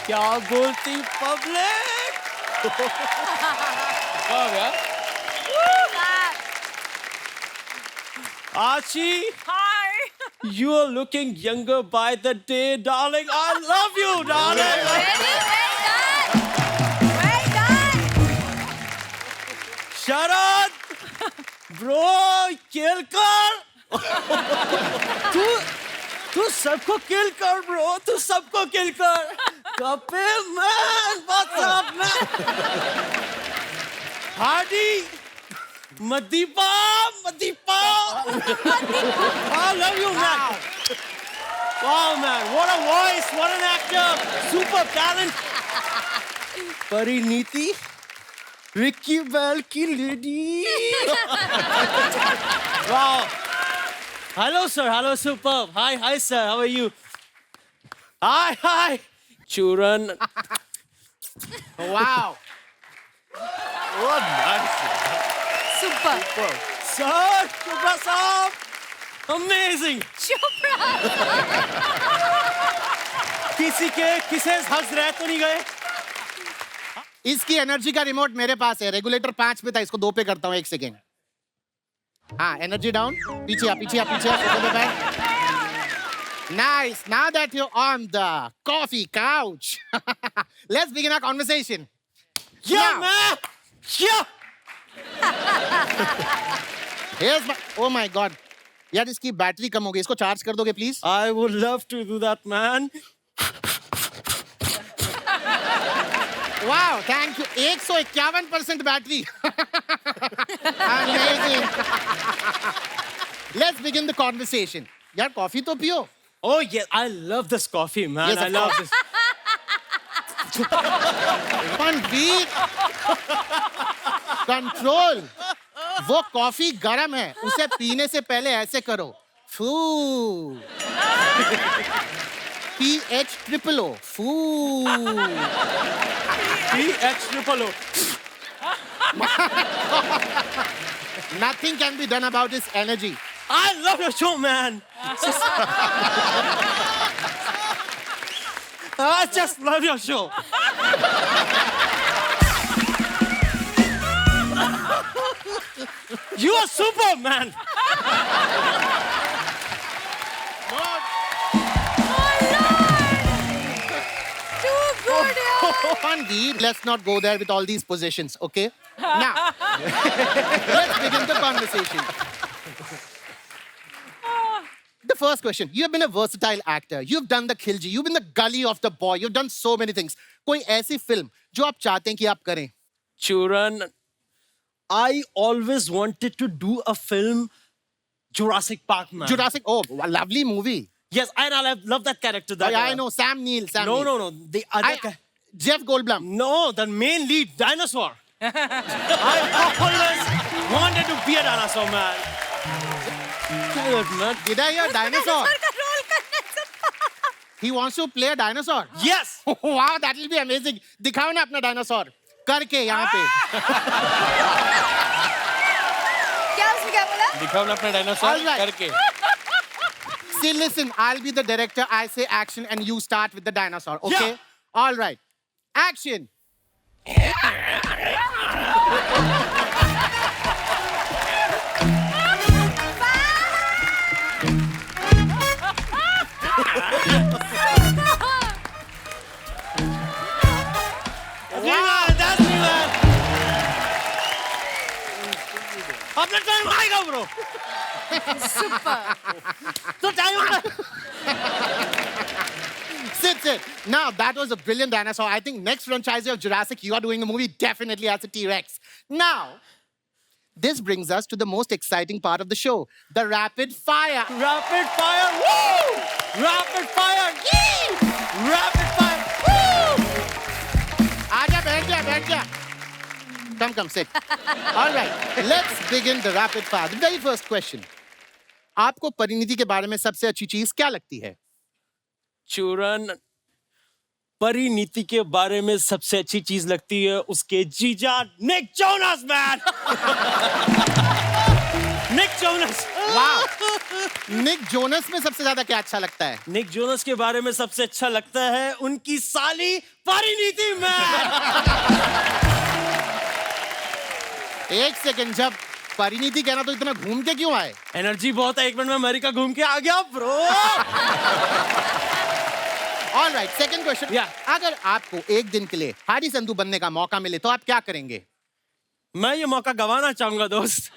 क्या बोलती public? Archie, Hi. you are looking younger by the day, darling. I love you, darling. Well done. Sharon, bro, kill कर. तू सबको किल कर, bro. तू सबको किल कर. Kapil, man, what's up, man? Hardy. Madipa! I love you, man. Wow, man. What a voice. What an actor. Super talent. Pariniti. Ricky Bell ki lady. Wow. Hello, sir. Hello, superb. Hi, sir. How are you? Hi. Churan. Wow. What nice. Super. Sir, Chopra Saab. Amazing. किसे हंस रहे तो नहीं गए? इसकी एनर्जी का रिमोट मेरे पास है. रेगुलेटर 5 पे था, इसको 2 पे करता हूँ. 1 सेकेंड. हाँ, एनर्जी डाउन. पीछे आ. Nice. Now that you're on the coffee couch, let's begin our conversation. Yeah, Now. man. Yeah. Here's my. Oh my God. यार इसकी बैटरी कम हो गई. इसको चार्ज कर दोगे please? I would love to do that, man. Wow, thank you. 151% battery. Amazing. Let's begin the conversation. यार कॉफी तो पियो. Oh, yeah. I love this coffee, man. Yes, I of love course. this. Panveer. Control. वो कॉफी गरम है. उसे पीने से पहले ऐसे करो. फू. PH-O. फू. PH-O. Nothing can be done about his energy. I love your show, man. I just love your show. You are super, man. Too good, yaar. Tanveer, let's not go there with all these positions, okay? Now, let's begin the conversation. The first question, you have been a versatile actor. You've done the Khilji. You've been the gully of the boy. You've done so many things. कोई ऐसी फिल्म जो आप चाहते हैं कि आप करें? Churan, I always wanted to do a film, Jurassic Park, man. Jurassic, oh, a lovely movie. Yes, and I love that character. Oh, That, yeah, I know, Sam Neill. No. The other Jeff Goldblum. No, the main lead, dinosaur. I always wanted to be a dinosaur, man. Good, man. Did I hear dinosaur? का role करना है सब। He wants to play a dinosaur. Yes. Wow, that will be amazing. दिखाओ ना अपना dinosaur. करके यहाँ पे. क्या उसने क्या बोला? दिखाओ ना अपना डायनासोर All right. करके. See, listen, I'll be the director. I say action and you start with the dinosaur, okay? Yeah. All right. Action. That's me, man. अपना टाइम आएगा ब्रो. तो टाइम आएगा. Sit. Now, that was a brilliant dinosaur. I think next franchise of Jurassic, you are doing a movie definitely as a T-Rex. Now, this brings us to the most exciting part of the show, the rapid fire. Rapid fire. Woo! Rapid fire. Yee! Rapid fire. Woo! Aaja, बैठ जा. Come, sit. All right, let's begin the rapid fire. The very first question. आपको परिणीति के बारे में सबसे अच्छी चीज क्या लगती है? चूरन, परिणीति के बारे में सबसे अच्छी चीज लगती है उसके जीजा Nick Jonas, man. Nick Jonas. वाह. निक जोनस में सबसे ज्यादा क्या अच्छा लगता है? निक जोनस के बारे में सबसे अच्छा लगता है उनकी साली परिणीति, मैन. एक सेकंड, जब परिणीति कहना तो इतना घूम के क्यों आए? एनर्जी बहुत है, 1 मिनट में अमेरिका घूम के आ गया bro. All right, second question. Yeah. अगर आपको एक दिन के लिए हाडी संधू बनने का मौका मिले तो आप क्या करेंगे? मैं ये मौका गवाना चाहूंगा दोस्त.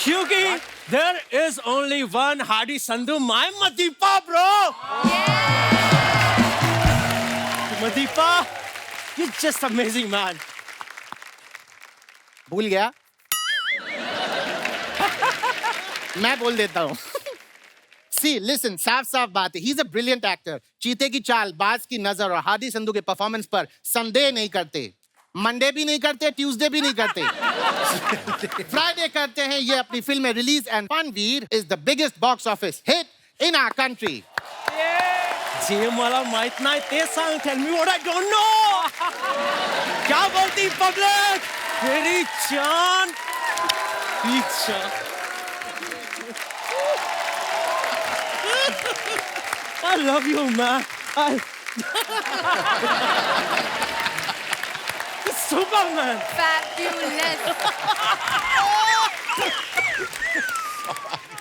क्योंकि there is only one Hardy Sandhu, my Madipa, bro. Madipa, you're just amazing, man. भूल गया? मैं बोल देता हूँ. See, listen, साफ बात है. He's a brilliant actor. चीते की चाल, बाज की नजर और हादी संधू के परफॉर्मेंस पर संदेह नहीं करते. मंडे भी नहीं करते, ट्यूसडे भी नहीं करते. फ्राइडे करते हैं ये अपनी फिल्म में release and Tanveer is the biggest box office hit in our country. जे मला माहित नाही ते सांग. Tell me what I don't know. क्या बोलती पब्लिक? मेरी जान. I love you, man. Superman. Fabulous.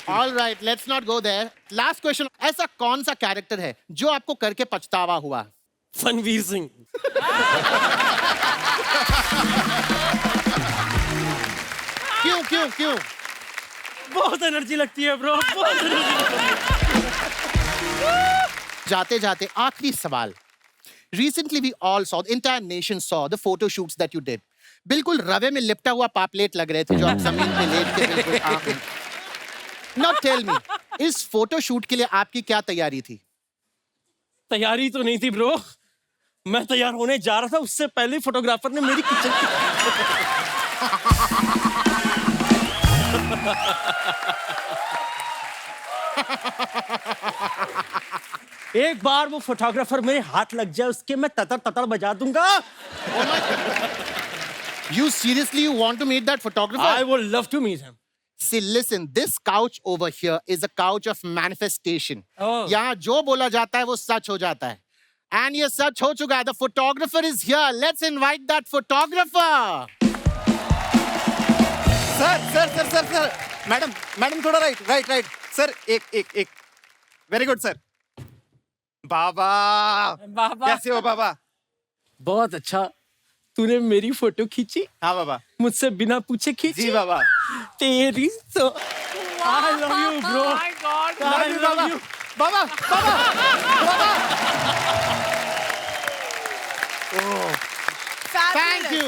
All right, let's not go there. Last question. ऐसा कौन सा कैरेक्टर है जो आपको करके पछतावा हुआ? रणवीर सिंह. क्यों? बहुत एनर्जी लगती है ब्रो. बहुत एनर्जी लगती है. जाते आखिरी सवाल. Recently we all saw, the entire nation saw the photo shoots that you did. बिल्कुल रवे में लिपटा हुआ पापलेट लग रहे थे जो आप जमीन पे लेट के बिल्कुल. Now tell me, इस फोटो शूट के लिए आपकी क्या तैयारी थी? तैयारी तो नहीं थी ब्रो. मैं तैयार होने जा रहा था, उससे पहले फोटोग्राफर ने मेरी किचन एक बार वो फोटोग्राफर मेरे हाथ लग जाए उसके मैं ततर बजा दूंगा. You seriously want to meet that photographer? I would love to meet him. See, listen, this couch over here is a couch of manifestation. Oh. यहाँ जो बोला जाता है वो सच हो जाता है. And ये सच हो चुका है. The photographer is here. Let's invite that photographer. Sir sir sir sir sir madam madam थोड़ा राइट राइट राइट सर एक वेरी गुड सर बाबा बाबा कैसे हो बाबा बहुत अच्छा, तूने मेरी फोटो खींची, हाँ बाबा मुझसे बिना पूछे खींची। जी बाबा तेरी तो I love you bro, my God I love you. Baba Baba Baba Thank you.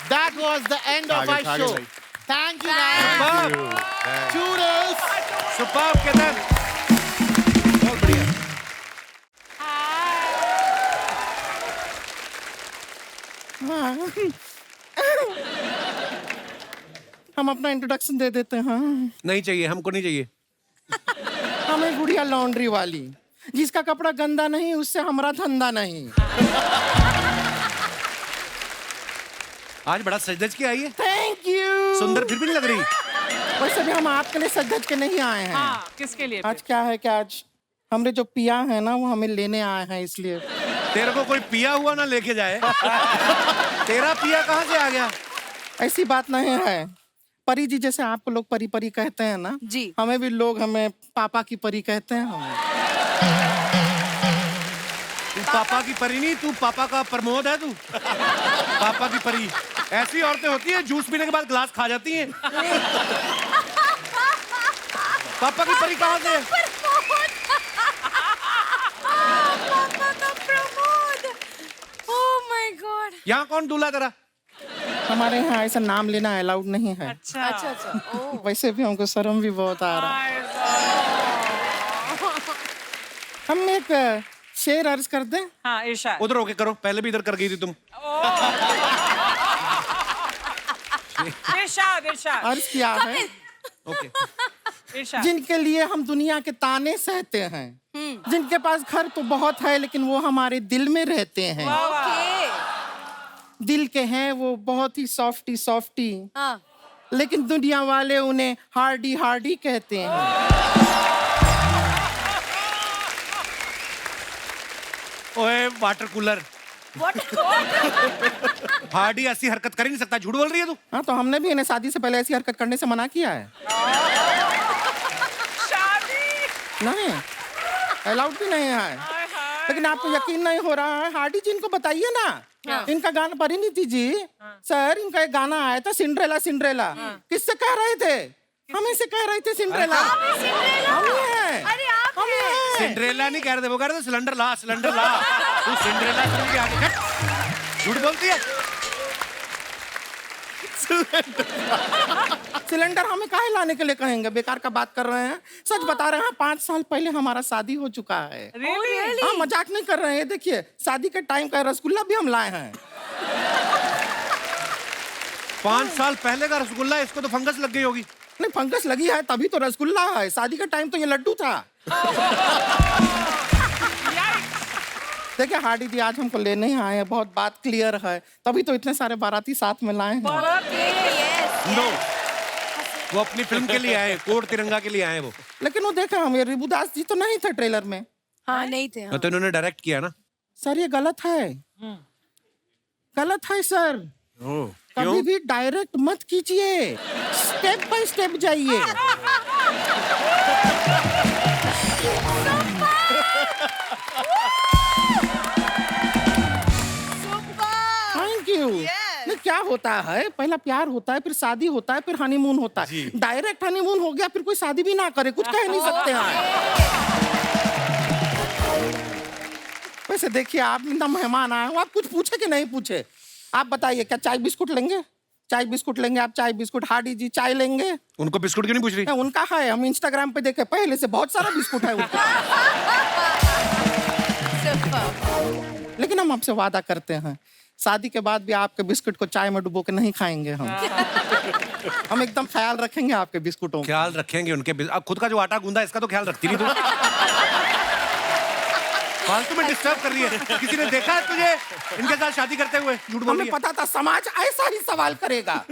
That was the end of our show. Thank you guys. Toodles. Superb Ketan, बहुत बढ़िया। हम अपना इंट्रोडक्शन दे देते हैं। नहीं चाहिए, हमको नहीं चाहिए। हमें गुड़िया लॉन्ड्री वाली, जिसका कपड़ा गंदा नहीं उससे हमारा धंधा नहीं। आज बड़ा सज-धज के आई है, थैंक यू। सुंदर फिर भी नहीं लग रही। वैसे भी हम आपके लिए सज-धज के नहीं आए हैं। हाँ किसके लिए आज क्या है कि आज हमने जो पिया है ना वो हमें लेने आए हैं, इसलिए। तेरे को कोई पिया हुआ ना लेके जाए। तेरा पिया कहाँ से आ गया? ऐसी बात नहीं है। परी जी जैसे आपको लोग परी परी कहते हैं ना, जी। हमें भी लोग हमें पापा की परी कहते हैं। हमें तू पापा की परी नहीं, तू पापा का प्रमोद है तू। पापा की परी ऐसी औरतें होती है जूस पीने के बाद ग्लास खा जाती हैं। पापा की परी कहाँ से? पापा का प्रमोद। Oh my God. यहाँ कौन दूल्हा तेरा? हमारे यहाँ ऐसा नाम लेना अलाउड नहीं है। अच्छा अच्छा अच्छा। ओह वैसे भी हमको शर्म भी बहुत आ रहा है। हम एक शेर अर्ज कर दें। हाँ इरशाद उधर होके करो, पहले भी इधर कर गई थी तुम। इरशाद इरशाद अर्ज किया है। ओके। इरशाद जिनके लिए हम दुनिया के ताने सहते हैं, जिनके पास घर तो बहुत है लेकिन वो हमारे दिल में रहते हैं। ओके। दिल के हैं वो बहुत ही सॉफ्टी सॉफ्टी, हाँ। लेकिन दुनिया वाले उन्हें हार्डी हार्डी कहते हैं। ओए वाटर कूलर, हार्डी ऐसी हरकत कर ही नहीं सकता। झूठ बोल रही है तू। हाँ तो हमने भी इन्हें शादी से पहले ऐसी हरकत करने से मना किया है। शादी नहीं, अलाउड भी नहीं है। लेकिन आपको यकीन नहीं हो रहा है, हार्डी जी इनको बताइए ना। इनका गाना, परिणीति जी सर, इनका एक गाना आया था सिंड्रेला सिंड्रेला। किससे कह रहे थे? हमें से कह रहे थे सिंड्रेला। हम ही हैं। अरे आप हम ही हैं। सिंड्रेला नहीं कह रहे थे, वो कह रहे थे सिलेंडर ला, सिलेंडर ला। तू सिंड्रेला सुन के आगे हट। झूठ बोलती है। सिलेंडर हमें काहे लाने के लिए कहेंगे? बेकार का बात कर रहे हैं। सच बता रहे हैं, 5 साल पहले हमारा शादी हो चुका है। हाँ, मजाक नहीं कर रहे हैं। देखिए शादी के टाइम का रसगुल्ला भी हम लाए हैं। 5 साल पहले का रसगुल्ला, इसको तो फंगस लग गई होगी। नहीं, फंगस लगी है तभी तो रसगुल्ला है। शादी के टाइम तो ये लड्डू था। देखिए हार्डी जी आज हमको लेने ही आए हैं, बहुत बात क्लियर है, तभी तो इतने सारे बाराती साथ में लाए हैं। नो, वो अपनी फिल्म के लिए आए, कोड तिरंगा के लिए आए वो। लेकिन वो देखा हम, ये रिबुदास जी तो नहीं थे ट्रेलर में। हाँ नहीं थे। हाँ। तो इन्होंने डायरेक्ट किया ना। सर ये गलत है, गलत है सर। कभी भी डायरेक्ट मत कीजिए, स्टेप बाय स्टेप जाइए। Thank you. नहीं, क्या होता है, पहला प्यार होता है, फिर शादी होता है, फिर हनीमून होता है। डायरेक्ट हनीमून हो गया, फिर कोई शादी भी ना करे, कुछ कह नहीं सकते हैं। वैसे देखिए आप इतना मेहमान आए हो, आप कुछ पूछे कि नहीं पूछे? आप बताइए, क्या चाय बिस्कुट लेंगे? चाय बिस्कुट लेंगे आप? चाय बिस्कुट। हार्डी जी चाय लेंगे? उनको बिस्कुट क्यों नहीं पूछ रही? उनका है, हम इंस्टाग्राम पे देखे, पहले से बहुत सारा बिस्कुट है उनका। लेकिन हम आपसे वादा करते हैं, शादी के बाद भी आपके बिस्कुट को चाय में डुबो के नहीं खाएंगे हम। हम एकदम ख्याल रखेंगे आपके बिस्कुटों का। ख्याल रखेंगे उनके। अब खुद का जो आटा गूंदा इसका तो ख्याल रखती नहीं तू। फालतू में डिस्टर्ब कर रही है। किसी ने देखा है तुझे इनके साथ शादी करते हुए? झूठ बोल रही हमें है। पता था समाज ऐसा ही सवाल करेगा।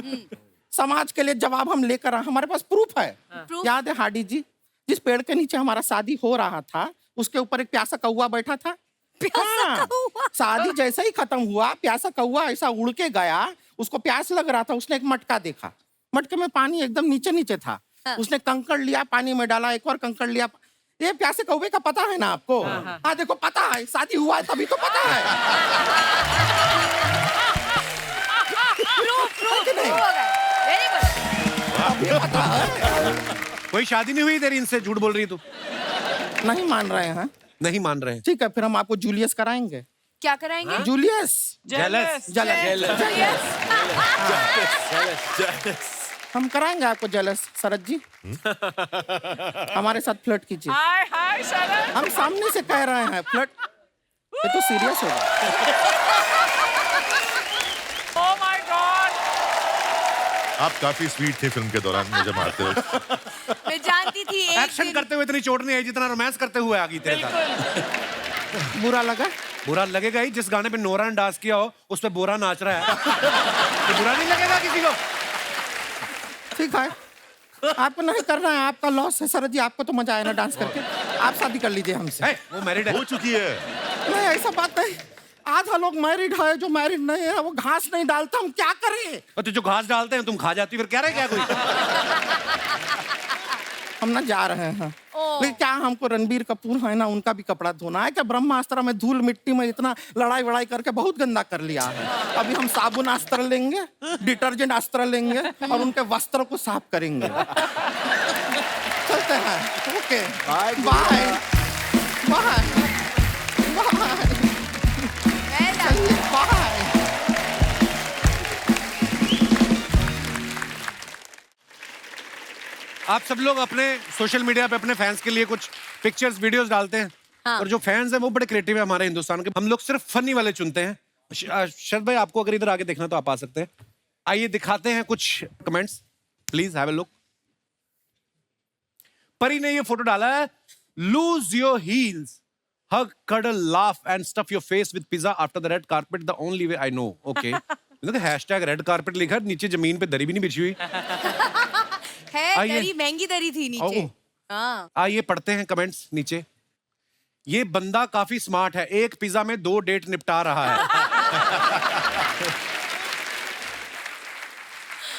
समाज के लिए जवाब हम लेकर आए, हमारे पास प्रूफ है। याद है हार्डी जी, जिस पेड़ के नीचे हमारा शादी हो रहा था, उसके ऊपर एक प्यासा कौवा बैठा था। हाँ, शादी जैसे ही खत्म हुआ, प्यासा कौवा ऐसा उड़ के गया, उसको प्यास लग रहा था, उसने एक मटका देखा, मटके में पानी एकदम नीचे नीचे था। उसने कंकड़ लिया, पानी में डाला, एक और कंकड़ लिया। ये प्यासे कौवे का पता है ना आपको? हाँ देखो, पता है, शादी हुआ है तभी तो पता है। Very good. अभी पता है। कोई शादी नहीं हुई तेरी इनसे, झूठ बोल रही है तू। नहीं मान रहे हैं? नहीं मान रहे हैं। ठीक है, फिर हम आपको जूलियस कराएंगे। क्या कराएंगे? जूलियस। Jealous. हम कराएंगे आपको जेलस, शरद जी। हमारे साथ फ्लर्ट कीजिए। Hi, hi, Sharan. हम सामने से कह रहे हैं, फ्लर्ट। ये तो सीरियस होगा। Oh my God. आप काफी स्वीट थे फिल्म के दौरान मुझे मारते हो। मैं जानती थी एक एक्शन दिन- करते हुए इतनी चोट नहीं आई जितना रोमांस करते हुए आ गई तेरे साथ। बुरा लगा? बुरा लगेगा ही, जिस गाने पे नोरा ने डांस किया हो उस पे बोरा नाच रहा है। तो बुरा नहीं लगेगा किसी को। ठीक है, आपको नहीं करना है, आपका लॉस है शरद जी। आपको तो मजा आया ना डांस करके। आप शादी कर लीजिए हमसे। है, वो मैरिड है। हो चुकी है। नहीं, ऐसा बात नहीं। आधा लोग मैरिड है, जो मैरिड नहीं है वो घास नहीं डालता। हम क्या करें? और तो जो घास डालते हैं तुम खा जाती, फिर कह रहे क्या कोई? हम ना जा रहे हैं। लेकिन क्या हमको रणबीर कपूर है ना, उनका भी कपड़ा धोना है। क्या ब्रह्मास्त्र में धूल मिट्टी में इतना लड़ाई वड़ाई करके बहुत गंदा कर लिया है। अभी हम साबुन अस्त्र लेंगे, डिटर्जेंट अस्त्र लेंगे और उनके वस्त्रों को साफ करेंगे। चलते हैं। Okay, bye bye bye bye. चलिए, बाय। आप सब लोग अपने सोशल मीडिया पे अपने फैंस के लिए कुछ पिक्चर्स वीडियोस डालते हैं। और जो फैंस हैं वो बड़े क्रिएटिव है हमारे हिंदुस्तान के। हम लोग सिर्फ फनी वाले चुनते हैं। शरद भाई, आपको अगर इधर आगे देखना तो आप आ सकते हैं। आइए दिखाते हैं कुछ comments, please have a look. परी ने ये फोटो डाला है, lose your heels, hug, cuddle, laugh and stuff your face with pizza after the red carpet, the only way I know. Okay. देखो हैशटैग रेड कारपेट लिखा है, नीचे जमीन पे दरी भी नहीं बिछी हुई है। आइए। दरी महंगी दरी थी नीचे। ओह। हाँ। आइए पढ़ते हैं कमेंट्स नीचे। ये बंदा काफी स्मार्ट है, एक पिज्जा में 2 डेट निपटा रहा है।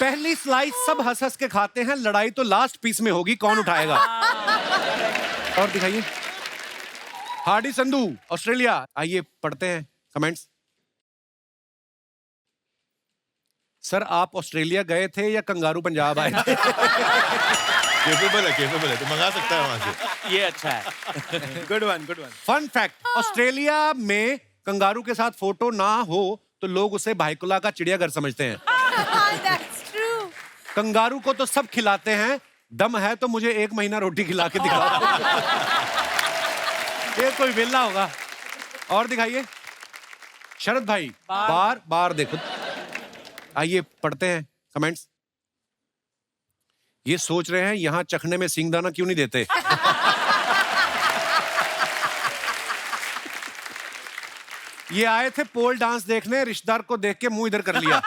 पहली स्लाइस सब हंस हंस के खाते हैं, लड़ाई तो लास्ट पीस में होगी, कौन उठाएगा? और दिखाइए। Hardy Sandhu, Australia. आइए पढ़ते हैं कमेंट्स। सर आप ऑस्ट्रेलिया गए थे या कंगारू पंजाब आए थे? केपेबल है, तो मंगा सकता है वहां से। ये अच्छा है। Good one, good one. Fun fact, Australia में कंगारू के साथ फोटो ना हो तो लोग उसे भाईकुला का चिड़ियाघर समझते हैं। That's true. कंगारू को तो सब खिलाते हैं, दम है तो मुझे 1 महीना रोटी खिला के दिखाओ। ये कोई वेला होगा। और दिखाइए। शरद भाई, बार बार देखो। आइए पढ़ते हैं कमेंट्स। ये सोच रहे हैं यहां चखने में सिंगदाना क्यों नहीं देते? ये आए थे पोल डांस देखने, रिश्तेदार को देख के मुंह इधर कर लिया।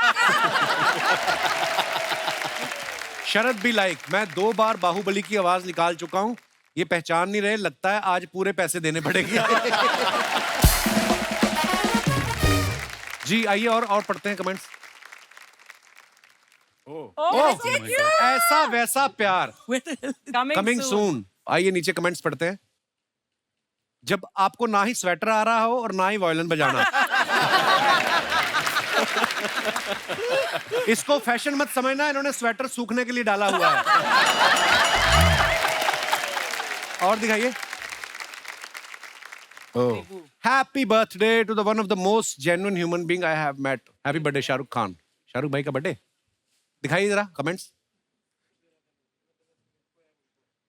शरद भी लाइक, मैं 2 बार बाहुबली की आवाज निकाल चुका हूं, ये पहचान नहीं रहे, लगता है आज पूरे पैसे देने पड़ेंगे। जी आइए और पढ़ते हैं कमेंट्स। ऐसा वैसा प्यार कमिंग सून। आइए नीचे कमेंट्स पढ़ते हैं। जब आपको ना ही स्वेटर आ रहा हो और ना ही वायलिन बजाना। इसको फैशन मत समझना, इन्होंने स्वेटर सूखने के लिए डाला हुआ है। और दिखाइए। Happy birthday to the one of the most genuine human being I have met. Happy birthday Shahrukh Khan. शाहरुख भाई का बर्थडे दिखाइए जरा कमेंट्स।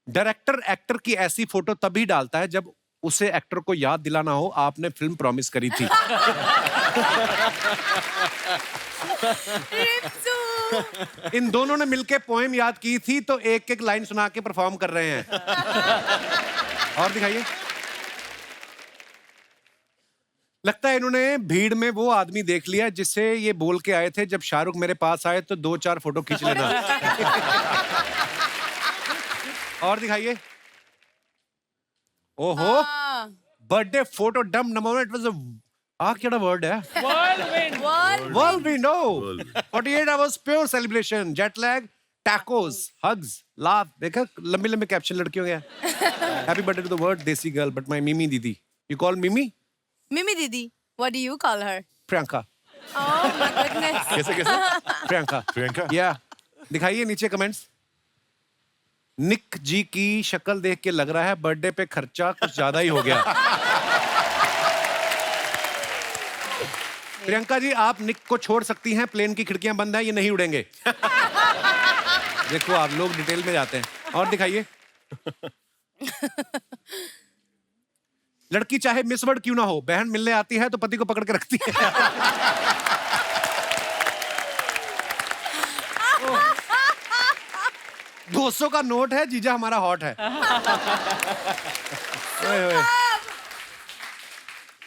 डायरेक्टर एक्टर की ऐसी फोटो तभी डालता है जब उसे एक्टर को याद दिलाना हो आपने फिल्म प्रॉमिस करी थी। इन दोनों ने मिलके पोएम याद की थी तो एक एक लाइन सुना के परफॉर्म कर रहे हैं। और दिखाइए। लगता है इन्होंने भीड़ में वो आदमी देख लिया जिससे ये बोल के आए थे जब शाहरुख मेरे पास आए तो 2-4 फोटो खींच लेना। और दिखाइए। ओहो, बर्थडे फोटो डम नमो, इट वाज अ क्या वर्ड है? Whirlwind. Whirlwind, no. 48 hours pure celebration, jet lag tacos, hugs, laugh. देखा लंबे लंबे कैप्शन लड़कियों के। Happy birthday to the world desi girl but my Mimi didi. You call Mimi? Mimi Didi. What do you call her? Priyanka. Oh my goodness. कैसे कैसे प्रियंका। प्रियंका या दिखाइए नीचे कमेंट्स। निक जी की शक्ल देख के लग रहा है बर्थडे पे खर्चा कुछ ज्यादा ही हो गया। प्रियंका जी आप निक को छोड़ सकती हैं, प्लेन की खिड़कियां बंद हैं, ये नहीं उड़ेंगे। देखो आप लोग डिटेल में जाते हैं। और दिखाइए। लड़की चाहे मिस वर्ड क्यों ना हो, बहन मिलने आती है तो पति को पकड़ के रखती है। $200 का नोट है, जीजा हमारा हॉट है। ओए ओए।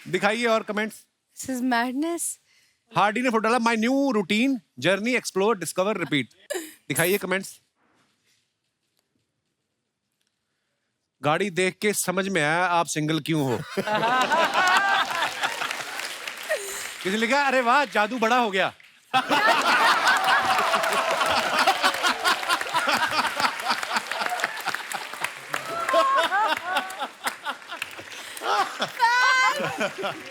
दिखाइए और comments. This is madness. Hardy ने फोटो डाला my new routine journey explore discover repeat. दिखाइए कमेंट्स। गाड़ी देख के समझ में आया आप सिंगल क्यों हो। किसी ने लिखा अरे वाह जादू बड़ा हो गया।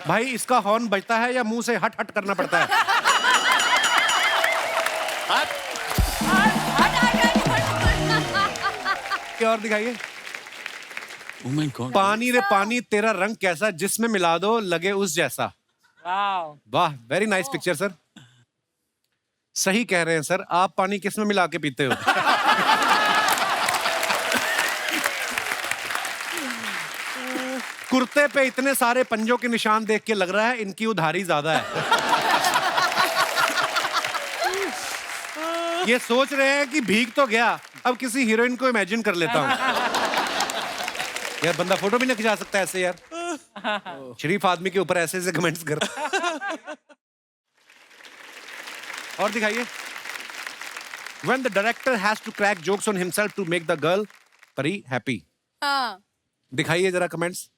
भाई इसका हॉर्न बजता है या मुंह से हट हट करना पड़ता है? क्या और दिखाइए। Oh my God. पानी रे पानी तेरा रंग कैसा, जिसमें मिला दो लगे उस जैसा। Wow. वाह वेरी नाइस पिक्चर सर। सही कह रहे हैं सर, आप पानी किस में मिला के पीते हो? कुर्ते पे इतने सारे पंजों के निशान देख के लग रहा है इनकी उधारी ज्यादा है। ये सोच रहे हैं कि भीग तो गया, अब किसी हीरोइन को इमेजिन कर लेता हूं। यार बंदा फोटो भी नहीं खिंचा सकता ऐसे यार। शरीफ आदमी के ऊपर ऐसे ऐसे कमेंट्स कर। और दिखाइए। When the director has to crack jokes on himself to make the girl परी happy। हाँ. दिखाइए जरा comments.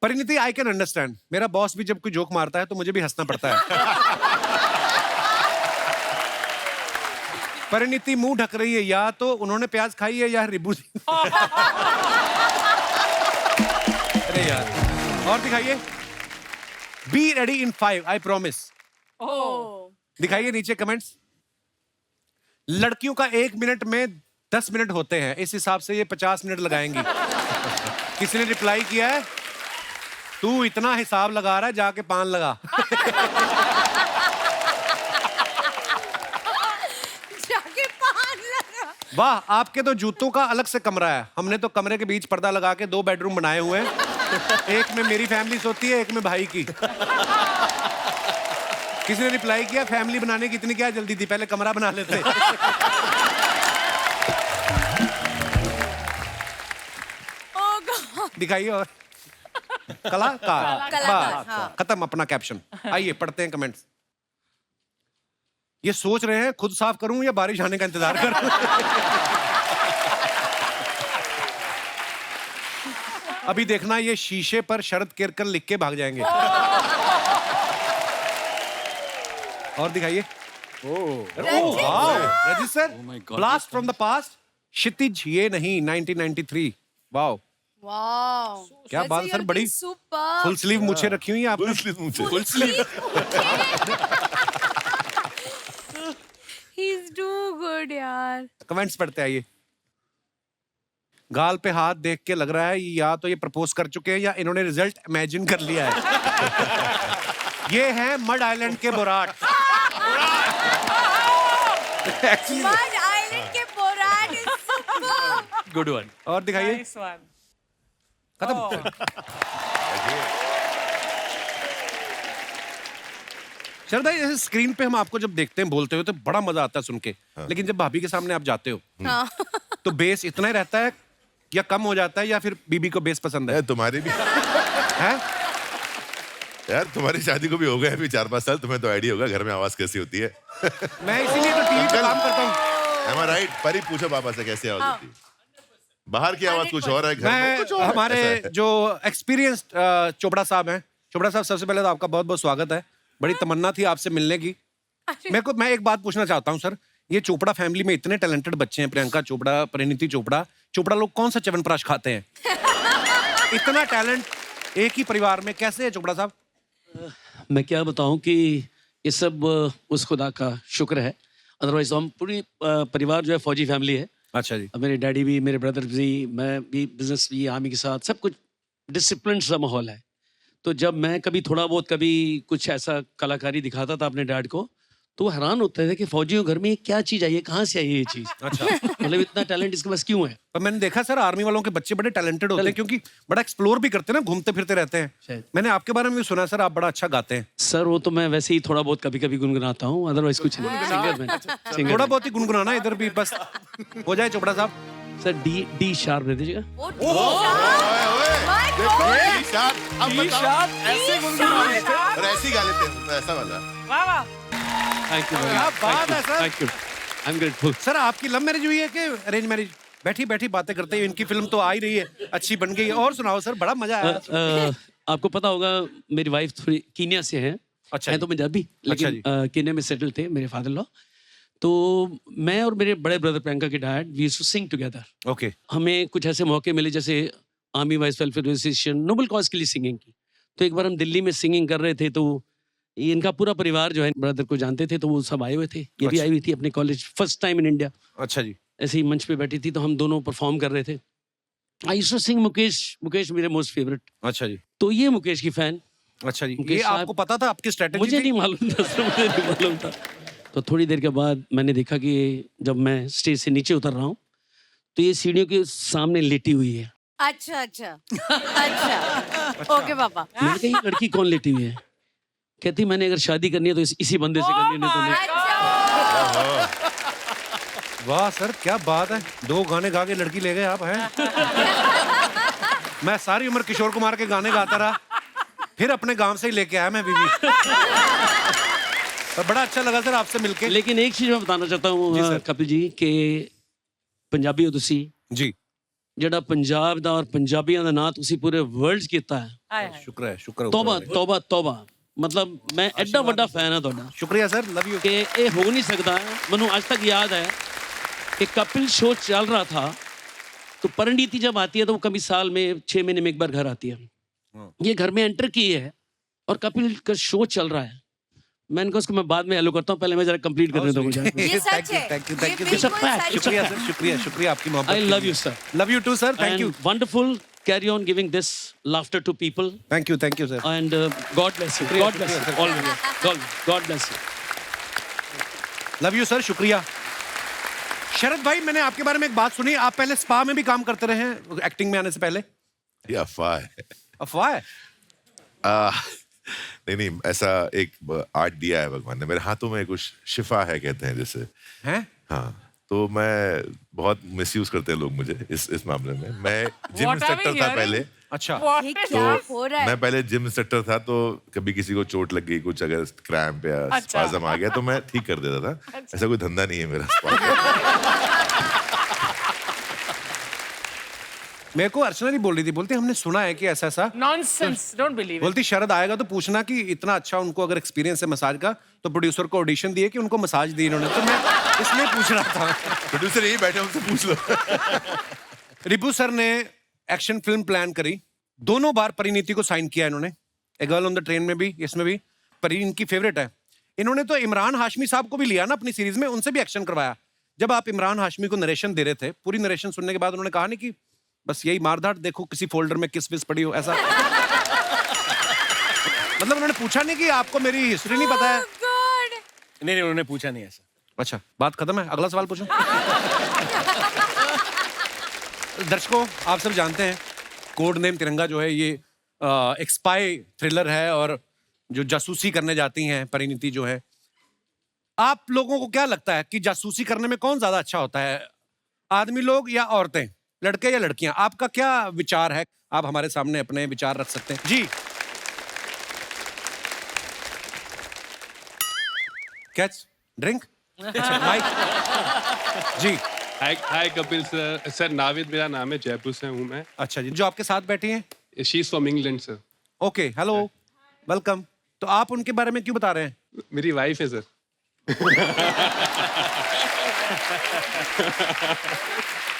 Parineeti I can understand, मेरा बॉस भी जब कोई जोक मारता है तो मुझे भी हंसना पड़ता है। परिणीति मुंह ढक रही है, या तो उन्होंने प्याज खाई है या रिबू। अरे यार। और दिखाइए। Be ready in 5 I promise. Oh. दिखाइए नीचे कमेंट्स। लड़कियों का 1 मिनट में 10 मिनट होते हैं, इस हिसाब से ये 50 मिनट लगाएंगी। किसी ने रिप्लाई किया है तू इतना हिसाब लगा रहा है जाके पान लगा। जाके पान लगा। वाह आपके तो जूतों का अलग से कमरा है, हमने तो कमरे के बीच पर्दा लगा के 2 बेडरूम बनाए हुए हैं। एक में मेरी फैमिली सोती है, एक में भाई की। किसी ने रिप्लाई किया फैमिली बनाने की इतनी क्या जल्दी थी, पहले कमरा बना लेते। Oh God. दिखाइए और कलाकार। कलाकार, हाँ. खत्म अपना कैप्शन। आइए पढ़ते हैं कमेंट्स। ये सोच रहे हैं खुद साफ करूं या बारिश आने का इंतजार करूं। अभी देखना ये शीशे पर शरद केरकर लिख के भाग जाएंगे। और दिखाइए। Register my God, blast from the past. Kshitij ये नहीं 1993। Wow Wow. क्या बाल सर, बड़ी सुपर। फुल स्लीव मुझे रखी हुई है आपने। Full sleeve He's too good यार। कमेंट्स पढ़ते आइए। गाल पे हाथ देख के लग रहा है या तो ये प्रपोज कर चुके हैं या इन्होंने रिजल्ट इमेजिन कर लिया है। ये है मड आइलैंड के बोराट। Actually, Mud Island के Borat is super। Good one. और दिखाइए। Nice one. खत्म। शरद भाई जैसे स्क्रीन पे हम आपको जब देखते हैं बोलते हो तो बड़ा मजा आता है सुन के, लेकिन जब भाभी के सामने आप जाते हो हाँ। तो बेस इतना ही रहता है या कम हो जाता है, या फिर बीबी को बेस पसंद है? तुम्हारी भी हैं? यार तुम्हारी शादी को भी हो गए अभी 4-5 साल, तुम्हें तो आइडिया होगा घर में आवाज कैसी होती है। मैं इसीलिए तो टीवी पे काम करता हूँ। Am I right? परी पूछो पापा से कैसी आवाज होती है। बाहर की आवाज कुछ और है, घर में कुछ और मैं है। हमारे ऐसा है। जो एक्सपीरियंस्ड चोपड़ा साहब हैं, चोपड़ा साहब सबसे पहले तो आपका बहुत बहुत स्वागत है। बड़ी तमन्ना थी आपसे मिलने की। मैं एक बात पूछना चाहता हूँ सर, ये चोपड़ा फैमिली में इतने टैलेंटेड बच्चे हैं, प्रियंका चोपड़ा, परिणीति चोपड़ा, चोपड़ा लोग कौन सा च्यवनप्राश खाते हैं? इतना टैलेंट एक ही परिवार में कैसे है चोपड़ा साहब? मैं क्या बताऊं कि ये सब उस खुदा का शुक्र है। अदरवाइज हम पूरी परिवार जो है फौजी फैमिली है। अच्छा जी। अब मेरे डैडी भी, मेरे ब्रदर भी, मैं भी बिजनेस भी आर्मी के साथ, सब कुछ डिसिप्लिन सा माहौल है। तो जब मैं कभी थोड़ा बहुत कभी कुछ ऐसा कलाकारी दिखाता था अपने डैड को, तो वो हैरान होते थे कि फौजियों घर में ये क्या चीज आई है, कहाँ से आई है ये चीज। अच्छा। मतलब इतना टैलेंट इसके पास क्यों है? पर मैंने देखा सर आर्मी वालों के बच्चे बड़े टैलेंटेड होते हैं, क्योंकि बड़ा एक्सप्लोर भी करते हैं ना, घूमते फिरते रहते हैं। शायद। मैंने आपके बारे में भी सुना सर, आप बड़ा अच्छा गाते हैं। सर वो तो मैं वैसे ही थोड़ा बहुत कभी कभी गुनगुनाता हूँ, अदरवाइज कुछ नहीं। सिंगर में सिंगर थोड़ा बहुत ही गुनगुनाना इधर भी बस हो जाए चोपड़ा साहब। सर डी शार्प दे दीजिएगा। ऐसे गुनगुनाओगे और ऐसे ही गा लेते हैं, ऐसा वाला। वाह वाह। थैंक यू क्या बात है sir. Thank you, I am grateful. Sir आपकी लव मैरिज हुई है कि अरेंज मैरिज? बैठी बैठी बातें करते हैं, इनकी फिल्म तो आ ही रही है, अच्छी बन गई है। और सुनाओ सर, बड़ा मजा आया। आपको पता होगा मेरी वाइफ थोड़ी कीनिया से है। अच्छा है जी। तो पंजाबी, अच्छा लेकिन कीनिया में सेटल थे मेरे फादर लॉ। तो मैं और मेरे बड़े ब्रदर प्रियंका के dad we used to sing together. Okay. हमें कुछ ऐसे मौके मिले, जैसे army wives welfare association noble cause के लिए सिंगिंग की। तो एक बार हम दिल्ली में सिंगिंग कर रहे थे, तो इनका पूरा परिवार जो है ब्रदर को जानते थे, तो वो सब आए हुए थे। ये भी आई हुई थी अपने college, first time in India. अच्छा जी। ऐसे ही मंच पे बैठी थी, तो हम दोनों परफॉर्म कर रहे थे। I used to sing Mukesh, Mukesh मेरे मोस्ट फेवरेट। अच्छा जी। तो ये मुकेश की फैन। अच्छा जी। मुकेश ये साहब- आपको पता था, आपकी स्ट्रेटेजी मुझे थी? नहीं मालूम था सर, मुझे नहीं मालूम था। तो थोड़ी देर के बाद मैंने देखा कि जब मैं स्टेज से नीचे उतर रहा हूँ, तो ये सीढ़ियों के सामने लेटी हुई है। अच्छा अच्छा अच्छा ओके पापा। मैंने कहा ये लड़की कौन लेटी हुई है? कहती मैंने अगर शादी करनी है तो इसी बंदे से करनी है, नहीं तो नहीं। अच्छा वाह सर, क्या बात है। 2 गाने गा के लड़की ले गए आप हैं। मैं सारी उम्र किशोर कुमार के गाने गाता रहा, फिर अपने गांव से ही लेके आया मैं बीवी। और बड़ा अच्छा लगा सर आपसे मिलके। लेकिन एक चीज मैं बताना चाहता जी हूँ सर। कपिल जी, कि पंजाबी हो तुसी, जी। ਜਿਹੜਾ ਪੰਜਾਬ ਦਾ ਔਰ ਪੰਜਾਬੀਆਂ ਦਾ ਨਾਂ ਤੁਸੀਂ ਪੂਰੇ ਵਰਲਡ 'ਚ ਕੀਤਾ ਹੈ। हाय हाय। शुक्र है, शुक्र है। ਤੌਬਾ ਤੌਬਾ ਤੌਬਾ। मतलब मैं एडा बड़ा फैन है ਤੁਹਾਡਾ शुक्रिया सर, लव यू। कि ये हो नहीं सकता। मैनू आज तक याद है कि कपिल शो चल रहा था, तो परिणीति जब आती है तो वो कभी साल में 6 महीने में एक बार घर आती है। ये घर में एंटर की है और कपिल का शो चल रहा है। मैंने कहा उसको मैं बाद में हेलो करता हूँ, पहले मैं जरा कंप्लीट करने दो मुझे। ये सच है। थैंक यू, ये थैंक यू। बिल्कुल fact, सच it's a शुक्रिया है। सर, शुक्रिया, शुक्रिया आपकी मोहब्बत। I love you, sir. Love you too sir, thank you. And wonderful, carry on giving this laughter to people, thank you sir. and God bless you. God bless you. Always. God bless you. Love you sir, शुक्रिया। शरद भाई, मैंने आपके बारे में एक बात सुनी, आप पहले स्पा में भी काम करते रहे हैं एक्टिंग में आने से पहले? ये अफवाह है। अफवाह है? नहीं, ऐसा एक आर्ट दिया है भगवान ने मेरे हाथों में, कुछ शिफा है कहते हैं जैसे। हैं? हाँ, तो मैं बहुत मिसयूज करते हैं लोग मुझे इस मामले में। मैं gym What are we instructor था hearing? पहले। अच्छा। ये क्या हो रहा है? मैं पहले जिम इंस्ट्रक्टर था, तो कभी किसी को चोट लग गई, कुछ अगर क्रैम्प या अच्छा। स्पाज़म आ गया तो मैं ठीक कर देता था। ऐसा कोई धंधा नहीं है मेरा स्पा का। मेरे को अर्चना जी बोल रही थी, बोलती हमने सुना है कि ऐसा ऐसा। Nonsense. Don't believe it. बोलती शरद आएगा तो पूछना कि इतना अच्छा उनको अगर एक्सपीरियंस है मसाज का, तो प्रोड्यूसर को ऑडिशन दिए कि उनको मसाज दी इन्होंने। तो मैं इसलिए पूछ रहा था। प्रोड्यूसर यही बैठे, उनसे पूछ लो। रिपू सर ने एक्शन फिल्म प्लान करी, दोनों बार परिणीति को साइन किया इन्होंने। A girl on the train में भी, इसमें भी। परी इनकी फेवरेट है। इन्होंने तो इमरान हाशमी साहब को भी लिया ना अपनी सीरीज में, उनसे भी एक्शन करवाया। जब आप इमरान हाशमी को नरेशन दे रहे थे, पूरी नरेशन सुनने के बाद उन्होंने कहा नहीं कि बस यही मारधाड़, देखो किसी फोल्डर में किस विस पड़ी हो, ऐसा? मतलब उन्होंने पूछा नहीं कि आपको मेरी हिस्ट्री नहीं पता है? God. नहीं, उन्होंने पूछा नहीं ऐसा। अच्छा, बात खत्म है, अगला सवाल पूछो। दर्शकों, आप सब जानते हैं कोड नेम तिरंगा जो है ये एक स्पाई थ्रिलर है, और जो जासूसी करने जाती हैं परिणीति जो है। आप लोगों को क्या लगता है कि जासूसी करने में कौन ज्यादा अच्छा होता है, आदमी लोग या औरतें, लड़के या लड़कियां? आपका क्या विचार है? आप हमारे सामने अपने विचार रख सकते हैं। जी, कैच ड्रिंक। अच्छा, माइक। जी, हाय कपिल सर। सर नाविद मेरा नाम है, जयपुर से हूँ मैं। अच्छा जी। जो आपके साथ बैठी हैं? She is from England sir. Okay, hello, welcome. तो आप उनके बारे में क्यों बता रहे हैं? मेरी वाइफ है सर।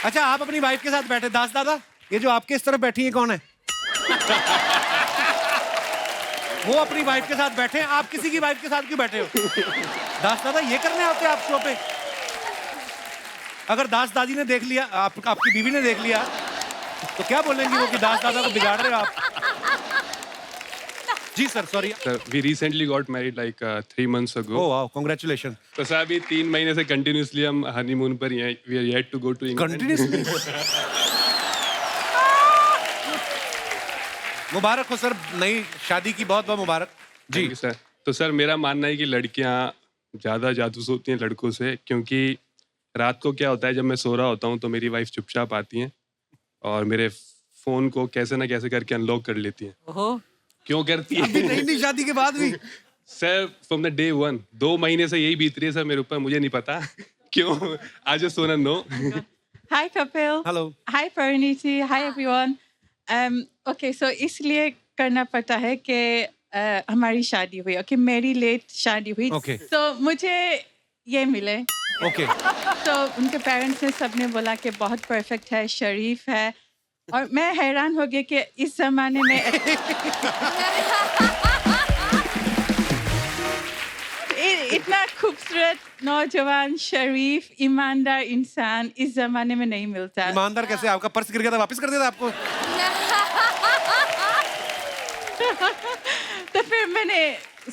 अच्छा, आप अपनी वाइफ के साथ बैठे, दास दादा, ये जो आपके इस तरफ बैठी है कौन है? वो अपनी वाइफ के साथ बैठे हैं, आप किसी की वाइफ के साथ क्यों बैठे हो? दास दादा ये करने आते हैं आप शो पे? अगर दास दादी ने देख लिया, आपकी बीवी ने देख लिया, तो क्या बोलेंगी वो कि दास दादा को बिगाड़ रहे हो आप? जी sir, sorry sir, we recently got married like 3 months ago. Oh wow, congratulation. तो सर अभी 3 महीने से कंटिन्यूसली हम हनीमून पर ही हैं. We are yet to go to England. Continuously? मुबारक हो सर, नई शादी की बहुत बहुत मुबारक। जी सर, तो सर मेरा मानना है कि लड़कियां ज़्यादा जासूस होती हैं लड़कों से, क्योंकि रात को क्या होता है, जब मैं सो रहा होता हूँ तो मेरी वाइफ चुपचाप आती हैं और मेरे फ़ोन को कैसे ना कैसे करके अनलॉक कर लेती हैं। ओहो, क्यों करती है? नई शादी के बाद भी? सर फ्रॉम द डे 1, 2 महीने से यही बीत रही है सर मेरे ऊपर, मुझे नहीं पता क्यों। I just want to know. Hi Kapil. Hello. Hi Pariniti. Hi everyone. Okay, so इसलिए करना पड़ता है कि हमारी शादी हुई। Okay, मेरी लेट शादी हुई। Okay. So मुझे ये मिले। ओके। तो उनके पेरेंट्स ने सबने बोला कि बहुत परफेक्ट है, शरीफ है, और मैं हैरान हो गई कि इस जमाने में इतना खूबसूरत नौजवान, शरीफ, ईमानदार इंसान इस जमाने में नहीं मिलता। ईमानदार कैसे? आपका पर्स गिर गया था, वापस कर दिया था आपको? तो फिर मैंने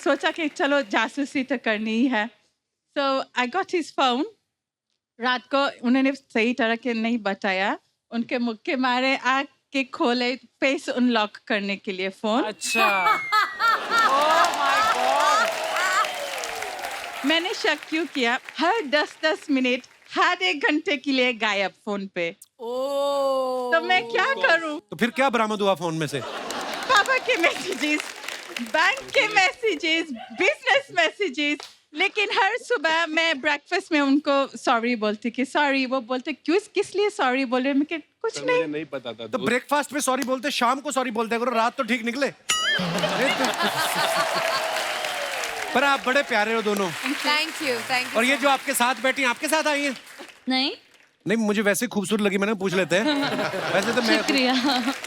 सोचा कि चलो जासूसी तो करनी ही है। So I got his phone. रात को उन्होंने सही तरह के नहीं बताया, उनके मुख के मारे आग के खोले फेस अनलॉक करने के लिए फोन। अच्छा। Oh my God. मैंने शक क्यों किया, हर 10-10 मिनट, हर 1 घंटे के लिए गायब फोन पे। तो मैं क्या करूं? तो फिर क्या बरामद हुआ फोन में से? पापा के मैसेजेस, बैंक के मैसेजेस, बिजनेस मैसेजेस, लेकिन हर सुबह मैं ब्रेकफास्ट में उनको सॉरी बोलती कि सॉरी, वो बोलते किस लिए सॉरी बोल रहे हैं? मैं कुछ नहीं। मुझे नहीं पता था। तो ब्रेकफास्ट में सॉरी बोलते, शाम को सॉरी बोलते करो, रात तो ठीक निकले। पर आप बड़े प्यारे हो दोनों। Thank you, thank you. और ये जो आपके साथ बैठी हैं, आपके साथ आई हैं? नहीं, मुझे वैसे खूबसूरत लगी, मैंने पूछ लेते हैं। वैसे तो मैं। शुक्रिया।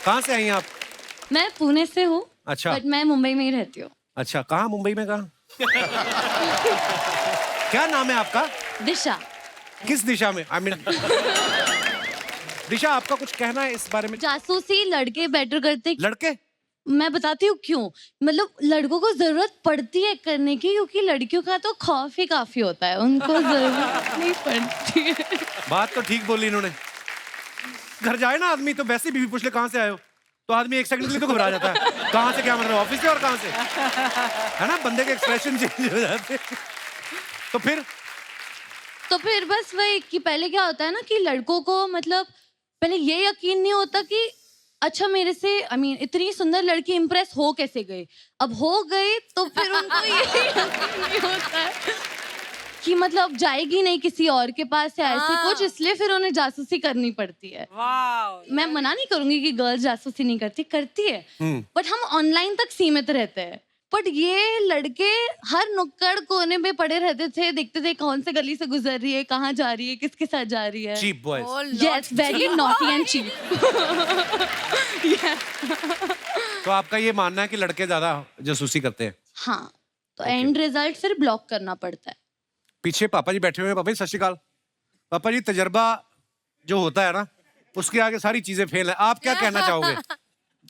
कहाँ से आई हैं आप? मैं पुणे से हूँ। अच्छा। बट मैं मुंबई में ही रहती हूँ। अच्छा, कहाँ? मुंबई में कहाँ? क्या नाम है आपका? दिशा। किस दिशा में? I mean, दिशा, आपका कुछ कहना है इस बारे में? जासूसी लड़के बेटर करते। लड़के? मैं बताती हूँ क्यों। मतलब लड़कों को जरूरत पड़ती है करने की, क्योंकि लड़कियों का तो खौफ ही काफी होता है, उनको जरूरत नहीं पड़ती है। बात तो ठीक बोली इन्होंने। घर जाए ना आदमी तो वैसे बीवी पूछ ले कहाँ से आए हो, तो आदमी 1 सेकंड के लिए तो घबरा जाता है। कहाँ से, क्या मतलब ऑफिस से, और कहाँ से, है ना? बंदे के एक्सप्रेशन चेंज हो जाते हैं। तो फिर बस वही कि पहले क्या होता है ना कि लड़कों को मतलब पहले ये यकीन नहीं होता कि अच्छा मेरे से इतनी सुंदर लड़की इम्प्रेस हो कैसे गई। अब हो गई तो फिर उनको ये यकीन नहीं होता है कि मतलब जाएगी नहीं किसी और के पास या ऐसे कुछ, इसलिए फिर उन्हें जासूसी करनी पड़ती है। मैं मना नहीं करूंगी कि गर्ल्स जासूसी नहीं करती है, बट हम ऑनलाइन तक सीमित रहते हैं। बट ये लड़के हर नुक्कड़ कोने में पड़े रहते थे, देखते थे कौन से गली से गुजर रही है, कहाँ जा रही है, किसके साथ जा रही है। Cheap boys. Yes, very naughty and cheap. तो आपका ये मानना है कि लड़के ज्यादा जासूसी करते हैं? हाँ, तो एंड रिजल्ट फिर ब्लॉक करना पड़ता है। पीछे पापा जी बैठे हुए हैं। पापा जी सत श्री अकाल। पापा जी, तजर्बा जो होता है ना, उसके आगे सारी चीजें फेल है। आप क्या कहना चाहोगे?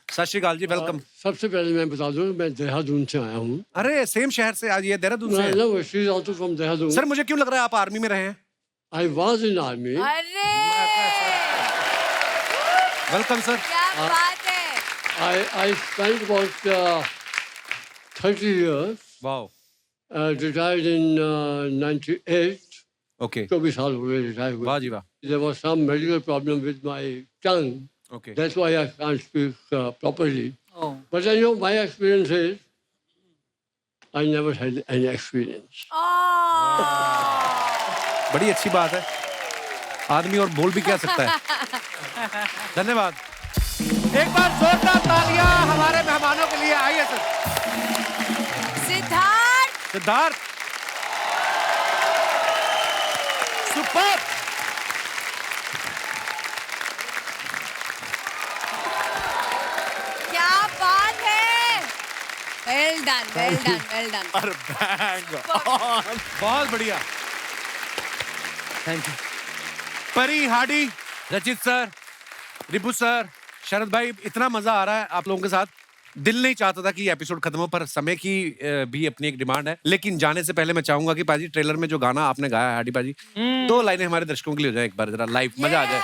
सत श्री अकाल जी, वेलकम। सबसे पहले मैं बता दूं, मैं देहरादून से आया हूँ। अरे सेम शहर से आज ये देहरादून से? No, she is also from Dehradun. Sir मुझे क्यों लग रहा है आप आर्मी में रहे हैं? I was in army। अरे वेलकम सर। क्या बात है। I spent about 30 years। Wow। Retired in 98। Okay। 24 साल हुए रिटायर हुए। वाह जी वाह। There was some medical problem with my tongue। Okay। That's why I can't speak properly। But I know my experience is I never had any experience। बड़ी अच्छी बात है, आदमी और बोल भी क्या सकता है। धन्यवाद। एक बार जोरदार तालियां हमारे मेहमानों के लिए। आइए sir. Siddharth. Siddharth, well done, well done, well done. और बैंग ऑन। बहुत बढ़िया। Thank you. परी, हार्डी, रचित सर, रिपु सर, शरद भाई, इतना मजा आ रहा है आप लोगों के साथ। दिल नहीं चाहता था कि एपिसोड खत्म हो, पर समय की भी अपनी एक डिमांड है। लेकिन जाने से पहले मैं चाहूंगा कि पाजी ट्रेलर में जो गाना आपने गाया है हार्डी पाजी, 2 लाइनें हमारे दर्शकों के लिए हो जाए एक बार, जरा लाइव मजा आ जाए।